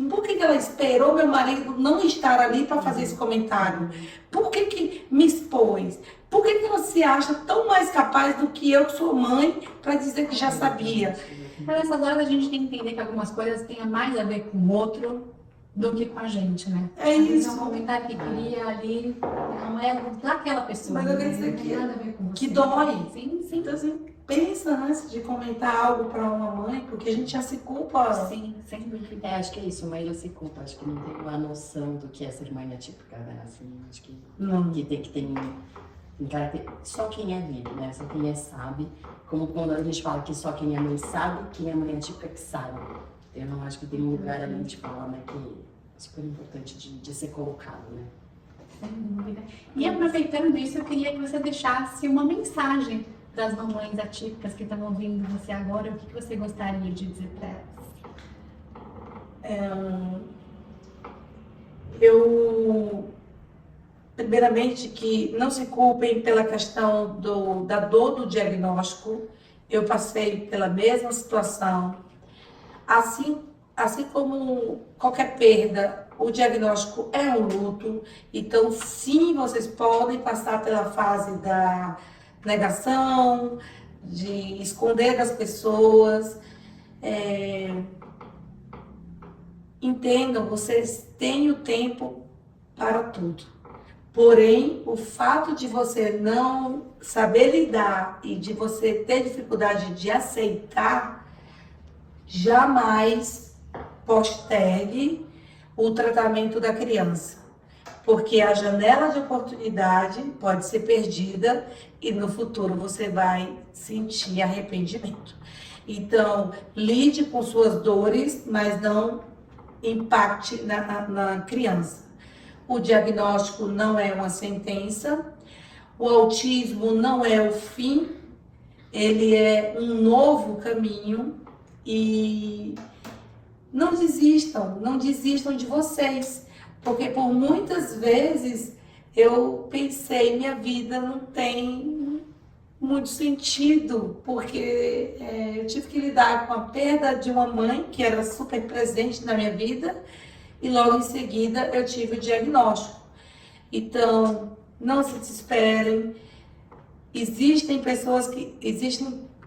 Por que ela esperou meu marido não estar ali para fazer esse comentário? Por que me expôs? Por que ela se acha tão mais capaz do que eu, que sou mãe, para dizer que já sabia? Mas nessas horas a gente tem que entender que algumas coisas têm mais a ver com o outro do que com a gente, né? É Às vezes isso. é um comentário que cria ali, não é daquela pessoa. Mas eu quero dizer não tem nada a ver com você. que dói. Sim, sim. Então, assim, pensa antes de comentar algo para uma mãe, porque a gente já se culpa. Sim, sem dúvida. Acho que é isso, mãe já se culpa, acho que não tem uma noção do que é ser mãe atípica, né? Assim, acho que, Não. que tem que ter um caráter, só quem é vive, né? Só quem é sabe, como quando a gente fala que só quem é mãe sabe, quem é mãe atípica que sabe. Eu não acho que tem um lugar ali de fala, né, que é super importante de ser colocado, né? Sem dúvida. E aproveitando isso, eu queria que você deixasse uma mensagem para as mamães atípicas que estão ouvindo você agora. O que você gostaria de dizer para elas? Primeiramente, que não se culpem pela questão da dor do diagnóstico. Eu passei pela mesma situação. Assim como qualquer perda, o diagnóstico é um luto. Então, sim, vocês podem passar pela fase da negação, de esconder das pessoas. Entendam, vocês têm o tempo para tudo. Porém, o fato de você não saber lidar e de você ter dificuldade de aceitar, jamais postergue o tratamento da criança. Porque a janela de oportunidade pode ser perdida e no futuro você vai sentir arrependimento. Então, lide com suas dores, mas não impacte na criança. O diagnóstico não é uma sentença, o autismo não é o fim, ele é um novo caminho e não desistam de vocês, porque por muitas vezes eu pensei, minha vida não tem muito sentido, porque eu tive que lidar com a perda de uma mãe que era super presente na minha vida, e logo em seguida eu tive o diagnóstico. Então, não se desesperem. Existem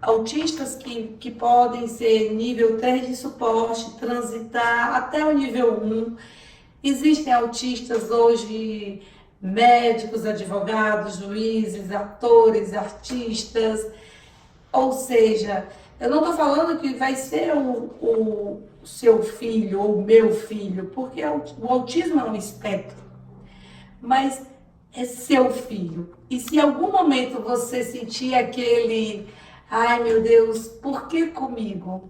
autistas que podem ser nível 3 de suporte, transitar até o nível 1. Existem autistas hoje, médicos, advogados, juízes, atores, artistas. Ou seja, eu não estou falando que vai ser o seu filho ou o meu filho, porque o autismo é um espectro, mas é seu filho. E se em algum momento você sentir aquele, ai meu Deus, por que comigo?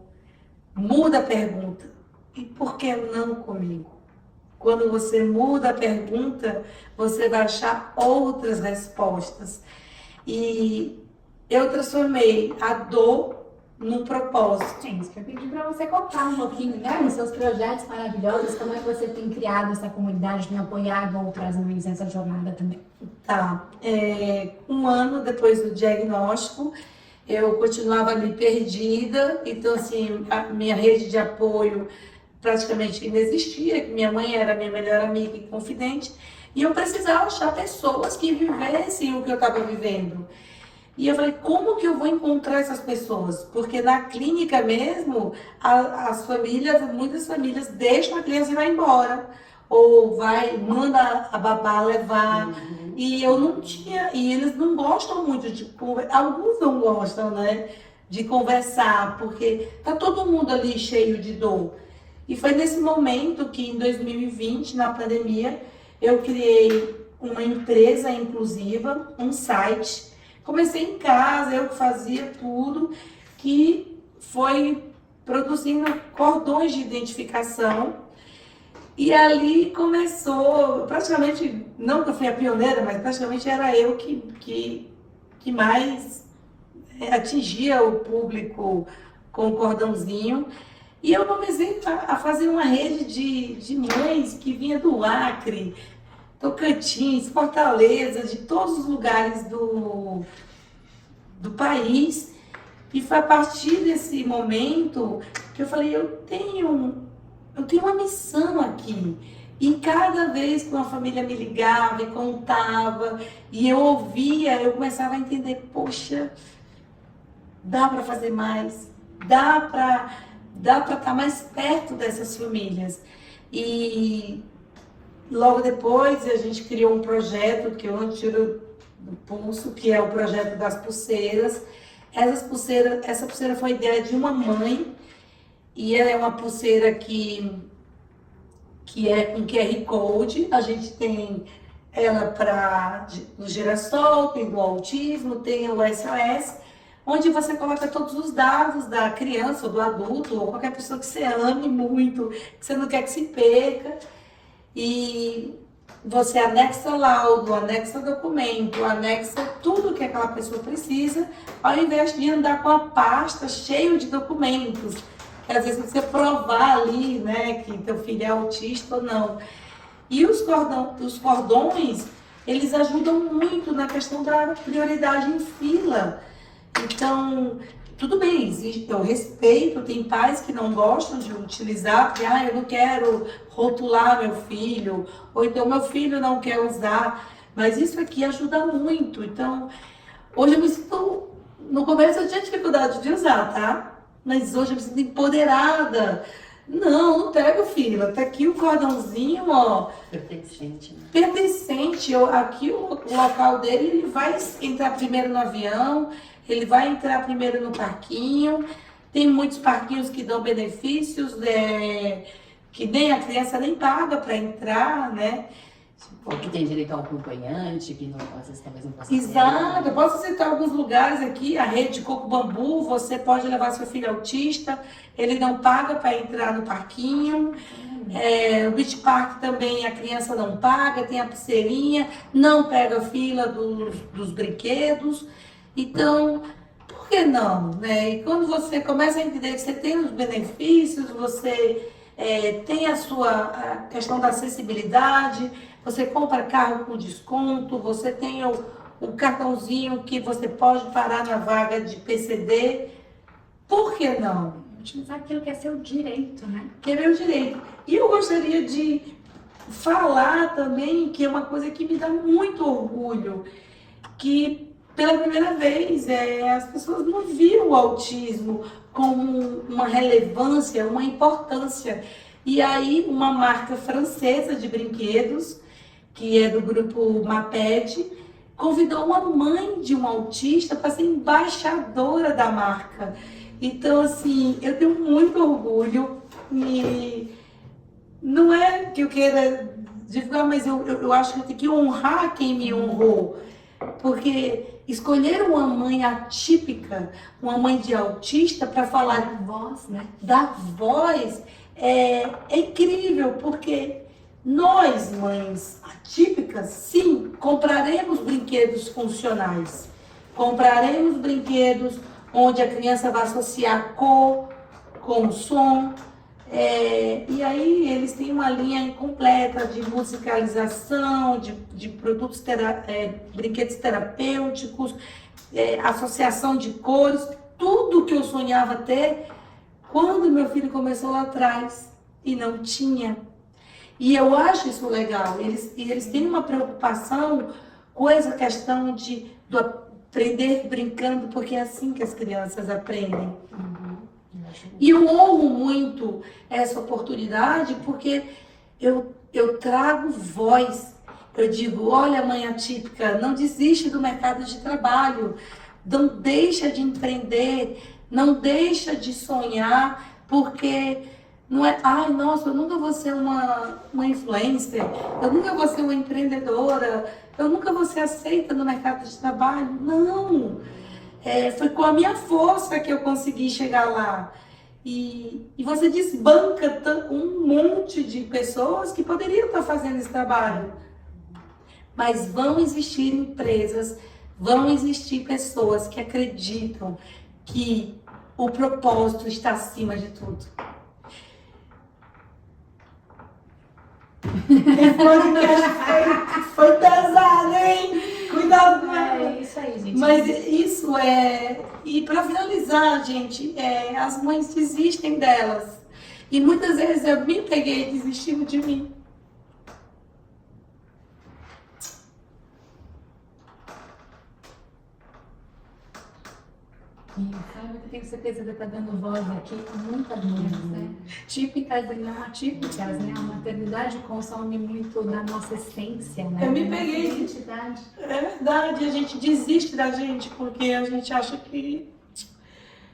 Muda a pergunta. E por que não comigo? Quando você muda a pergunta, você vai achar outras respostas. E eu transformei a dor num propósito. É isso que eu pedi para você contar um pouquinho, né? Os seus projetos maravilhosos, como é que você tem criado essa comunidade, tem apoiado outras mães nessa jornada também? Tá. Um ano depois do diagnóstico, eu continuava ali perdida, então assim, a minha rede de apoio praticamente inexistia, que minha mãe era minha melhor amiga e confidente, e eu precisava achar pessoas que vivessem o que eu estava vivendo. E eu falei, como que eu vou encontrar essas pessoas? Porque na clínica mesmo, muitas famílias deixam a criança e vai embora. Ou manda a babá levar. E eu não tinha, e eles não gostam muito de conversar, alguns não gostam, né? De conversar, porque tá todo mundo ali cheio de dor. E foi nesse momento que em 2020, na pandemia, eu criei uma empresa inclusiva, um site. Comecei em casa, eu fazia tudo, que foi produzindo cordões de identificação. E ali começou, praticamente, não que eu fui a pioneira, mas praticamente era eu que mais atingia o público com o cordãozinho. E eu comecei a fazer uma rede de mães que vinha do Acre, Tocantins, Fortaleza, de todos os lugares do país. E foi a partir desse momento que eu falei, eu tenho uma missão aqui. E cada vez que uma família me ligava e contava, e eu ouvia, eu começava a entender, poxa, dá para fazer mais, dá para estar mais perto dessas famílias. E logo depois a gente criou um projeto que eu não tiro do pulso, que é o projeto das pulseiras. Essa pulseira foi ideia de uma mãe, e ela é uma pulseira que é com QR Code. A gente tem ela do girassol, tem do autismo, tem o SOS, onde você coloca todos os dados da criança ou do adulto, ou qualquer pessoa que você ame muito, que você não quer que se perca. E você anexa laudo, anexa documento, anexa tudo que aquela pessoa precisa, ao invés de andar com a pasta cheia de documentos. Que às vezes você provar ali, né, que teu filho é autista ou não. E os cordões, eles ajudam muito na questão da prioridade em fila. Então, tudo bem, eu respeito, tem pais que não gostam de utilizar, porque eu não quero rotular meu filho, ou então meu filho não quer usar, mas isso aqui ajuda muito. Então, hoje eu me sinto, no começo eu tinha dificuldade de usar, tá? Mas hoje eu me sinto empoderada. Não pega fila, tá aqui o cordãozinho, ó. Pertencente, né? Pertencente, aqui o local dele, ele vai entrar primeiro no avião, ele vai entrar primeiro no parquinho. Tem muitos parquinhos que dão benefícios, que nem a criança nem paga para entrar, né? Ou que tem direito ao acompanhante, que não, às vezes talvez não possa Exato, eu posso citar alguns lugares aqui, a rede Coco Bambu, você pode levar seu filho autista, ele não paga para entrar no parquinho. O Beach Park também a criança não paga, tem a pulseirinha, não pega fila dos brinquedos. Então, por que não, né? E quando você começa a entender que você tem os benefícios, você tem a questão da acessibilidade, você compra carro com desconto, você tem o cartãozinho que você pode parar na vaga de PCD, por que não? Utilizar aquilo que é seu direito, né? Que é meu direito. E eu gostaria de falar também que é uma coisa que me dá muito orgulho, que pela primeira vez as pessoas não viram o autismo como uma relevância, uma importância. E aí uma marca francesa de brinquedos, que é do grupo Maped, convidou uma mãe de um autista para ser embaixadora da marca. Então, assim, eu tenho muito orgulho e não é que eu queira divulgar, mas eu acho que eu tenho que honrar quem me honrou. Porque escolher uma mãe atípica, uma mãe de autista, para falar Da voz, né? da voz, é incrível, porque nós, mães atípicas, sim, compraremos brinquedos funcionais. Compraremos brinquedos onde a criança vai associar cor com som. E aí eles têm uma linha completa de musicalização, de produtos, brinquedos terapêuticos, associação de cores, tudo que eu sonhava ter quando meu filho começou lá atrás e não tinha. E eu acho isso legal, eles têm uma preocupação com essa questão do aprender brincando, porque é assim que as crianças aprendem. E eu honro muito essa oportunidade, porque eu trago voz. Eu digo, olha, mãe atípica, não desiste do mercado de trabalho, não deixa de empreender, não deixa de sonhar, porque não é, nossa, eu nunca vou ser uma influencer, eu nunca vou ser uma empreendedora, eu nunca vou ser aceita no mercado de trabalho. Não! Foi com a minha força que eu consegui chegar lá. E você desbanca um monte de pessoas que poderiam estar fazendo esse trabalho. Mas vão existir empresas, vão existir pessoas que acreditam que o propósito está acima de tudo. Esse podcast foi pesado, hein? Cuidado com ela. É isso aí, gente. Mas isso é... E para finalizar, gente, as mães desistem delas. E muitas vezes eu me peguei desistindo de mim. Sabe, eu tenho certeza que está dando voz aqui a muitas mães, né? Típicas e não atípicas, né? A maternidade consome muito da nossa essência, né? Eu me Da nossa peguei. identidade. É verdade, a gente desiste da gente porque a gente acha que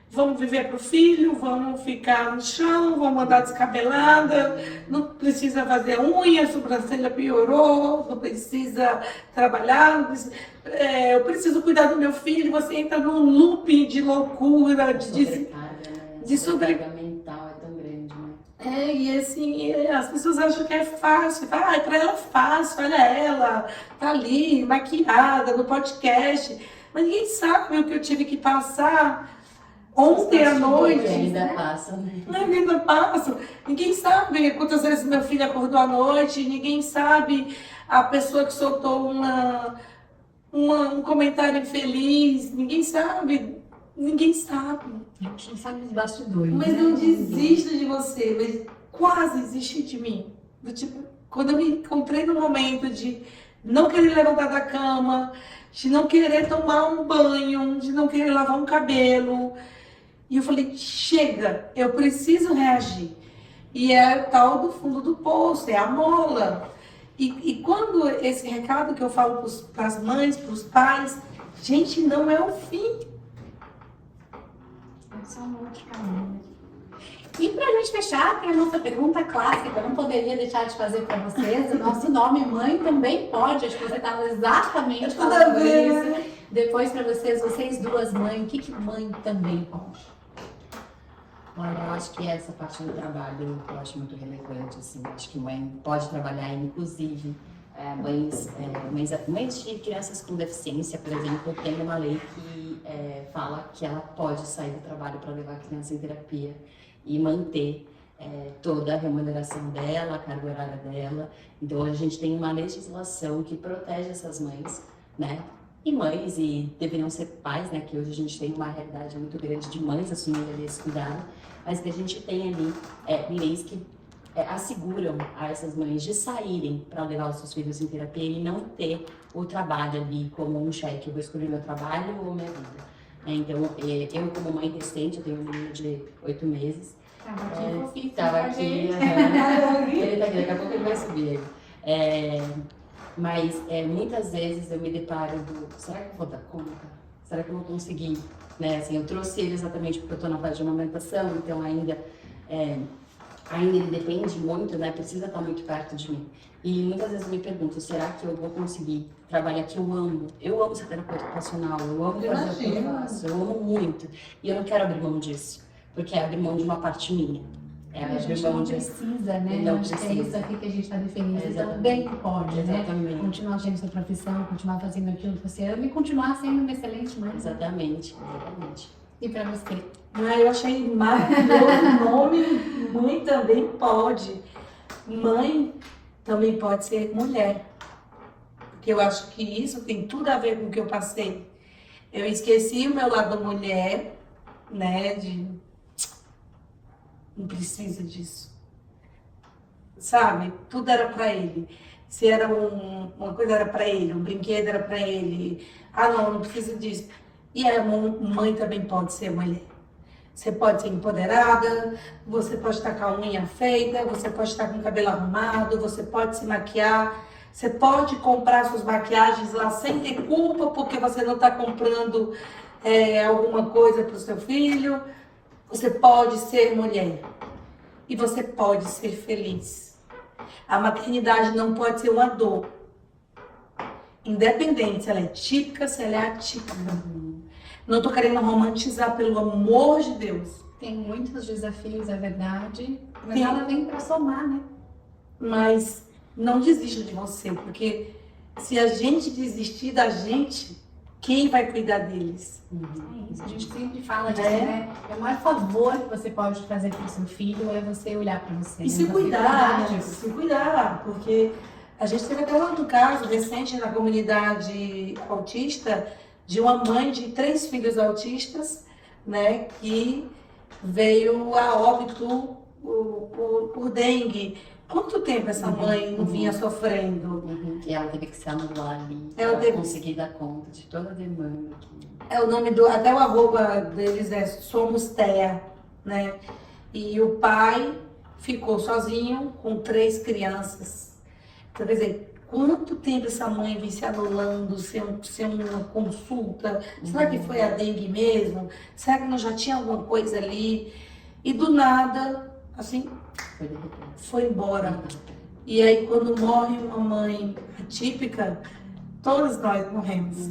vamos viver pro filho, vamos ficar no chão, vamos andar descabelada, não precisa fazer unha, a sobrancelha piorou, não precisa trabalhar, não precisa, eu preciso cuidar do meu filho. Você entra num loop de loucura, Sobrecarga, né? de Sobrecarga mental é tão grande, né? e assim, as pessoas acham que é fácil. Fala, pra ela é fácil, olha ela, tá ali, maquiada, no podcast. Mas ninguém sabe o que eu tive que passar ontem à noite. Que ainda passa, né? Ainda passa. Ninguém sabe quantas vezes meu filho acordou à noite, ninguém sabe a pessoa que soltou um comentário infeliz, ninguém sabe. Ninguém sabe. A gente não sabe os bastidores. Mas né? não desisto de você, mas quase desisti de mim. Do tipo, quando eu me encontrei no momento de não querer levantar da cama, de não querer tomar um banho, de não querer lavar um cabelo. E eu falei, chega, eu preciso reagir. E é tal do fundo do poço, é a mola. E quando esse recado que eu falo para as mães, para os pais, gente, não é o fim. É só um outro caminho. E pra gente fechar, tem a nossa pergunta clássica, eu não poderia deixar de fazer para vocês. O nosso nome mãe também pode, acho que você estava exatamente Tudo a falando ver, isso. né? Depois para vocês duas mães, o que mãe também pode? Olha, eu acho que essa parte do trabalho eu acho muito relevante, assim. Acho que mãe pode trabalhar, inclusive, mães de crianças com deficiência, por exemplo, tem uma lei que fala que ela pode sair do trabalho para levar a criança em terapia e manter toda a remuneração dela, a carga horária dela. Então, a gente tem uma legislação que protege essas mães, né? E mães, e deveriam ser pais, né? Que hoje a gente tem uma realidade muito grande de mães assumindo ali esse cuidado, mas que a gente tem ali leis que asseguram a essas mães de saírem para levar os seus filhos em terapia e não ter o trabalho ali como um cheque, eu vou escolher meu trabalho ou minha vida. Então, eu como mãe recente, eu tenho um menino de 8 meses, Tava aqui fofinho, tava com a aqui, gente. ele tá aqui, daqui a pouco ele vai subir. Mas muitas vezes eu me deparo será que eu vou dar conta? Será que eu vou conseguir? Né? Assim, eu trouxe ele exatamente porque eu estou na fase de amamentação, então ainda ele depende muito, né? Precisa estar muito perto de mim. E muitas vezes eu me pergunto, será que eu vou conseguir trabalhar que eu amo? Eu amo ser terapeuta ocupacional, eu amo fazer o que eu faço, eu amo muito. E eu não quero abrir mão disso, porque é abrir mão de uma parte minha. A gente não precisa, né? Não Acho que é isso aqui que a gente está definindo. Você Exatamente. também pode, né? Exatamente. Continuar tendo sua profissão, continuar fazendo aquilo que você ama e continuar sendo uma excelente mãe. Exatamente. E para você? Eu achei maravilhoso o nome. Mãe também pode. Mãe também pode ser mulher. Porque eu acho que isso tem tudo a ver com o que eu passei. Eu esqueci o meu lado mulher, né? Não precisa disso. Sabe? Tudo era pra ele. Se era uma coisa era pra ele, um brinquedo era pra ele. Ah, não precisa disso. E a mãe também pode ser mulher. Você pode ser empoderada, você pode estar com a unha feita, você pode estar com o cabelo arrumado, você pode se maquiar, você pode comprar suas maquiagens lá sem ter culpa porque você não está comprando alguma coisa para o seu filho. Você pode ser mulher e você pode ser feliz. A maternidade não pode ser uma dor. Independente se ela é típica, se ela é atípica. Não estou querendo romantizar, pelo amor de Deus. Tem muitos desafios, é verdade, mas ela vem para somar, né? Mas não desista de você, porque se a gente desistir da gente, quem vai cuidar deles? É isso, a gente sempre fala disso, né? É o maior favor que você pode fazer para o seu filho é você olhar para você. E se Você cuidar, disso. se cuidar, porque a gente teve até um outro caso recente na comunidade autista de uma mãe de 3 filhos autistas, né, que veio a óbito por dengue. Quanto tempo essa mãe não vinha sofrendo? E ela teve que se anular ali Ela para teve- conseguir dar conta de toda a demanda. É o nome do, até o arroba deles é Somos Tea, né? E o pai ficou sozinho com 3 crianças. Então, quer dizer, quanto tempo essa mãe vem se anulando, sem uma consulta? Será que foi a dengue mesmo? Será que não já tinha alguma coisa ali? E do nada, assim, Foi de repente. foi embora. E aí, quando morre uma mãe atípica, todos nós morremos.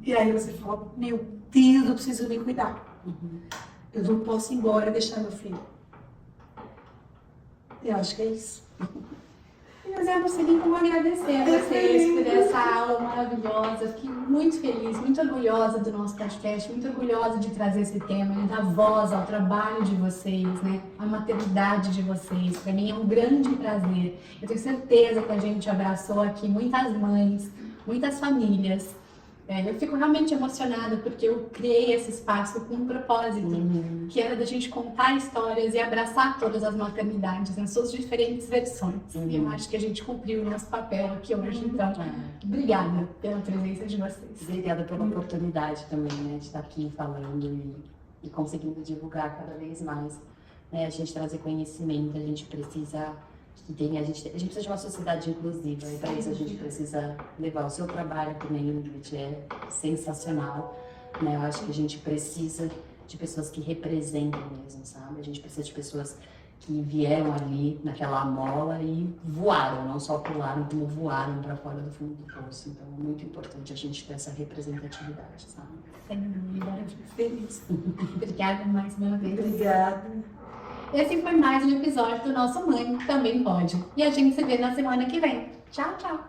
E aí você fala, meu Deus, eu preciso me cuidar. Eu não posso ir embora e deixar meu filho. Eu acho que é isso. Mas eu não sei nem como agradecer a vocês por essa aula maravilhosa. Fiquei muito feliz, muito orgulhosa do nosso podcast, muito orgulhosa de trazer esse tema, de dar voz ao trabalho de vocês, né? À maternidade de vocês. Para mim é um grande prazer. Eu tenho certeza que a gente abraçou aqui muitas mães, muitas famílias. Eu fico realmente emocionada porque eu criei esse espaço com um propósito, que era da gente contar histórias e abraçar todas as maternidades nas suas diferentes versões. E eu acho que a gente cumpriu o nosso papel aqui hoje. Então, obrigada pela presença de vocês. Obrigada pela oportunidade também, né, de estar aqui falando e conseguindo divulgar cada vez mais. Né, a gente trazer conhecimento, a gente precisa a gente precisa de uma sociedade inclusiva e para isso a gente precisa levar o seu trabalho também, Ingrid, é sensacional, né? Eu acho que a gente precisa de pessoas que representem mesmo, sabe? A gente precisa de pessoas que vieram ali naquela mola e voaram, não só pularam, como voaram para fora do fundo do poço. Então é muito importante a gente ter essa representatividade, sabe? Sem dúvida, eu fico feliz. Obrigada mais uma vez. Obrigada. Esse foi mais um episódio do nosso Mãe Também Pode. E a gente se vê na semana que vem. Tchau, tchau!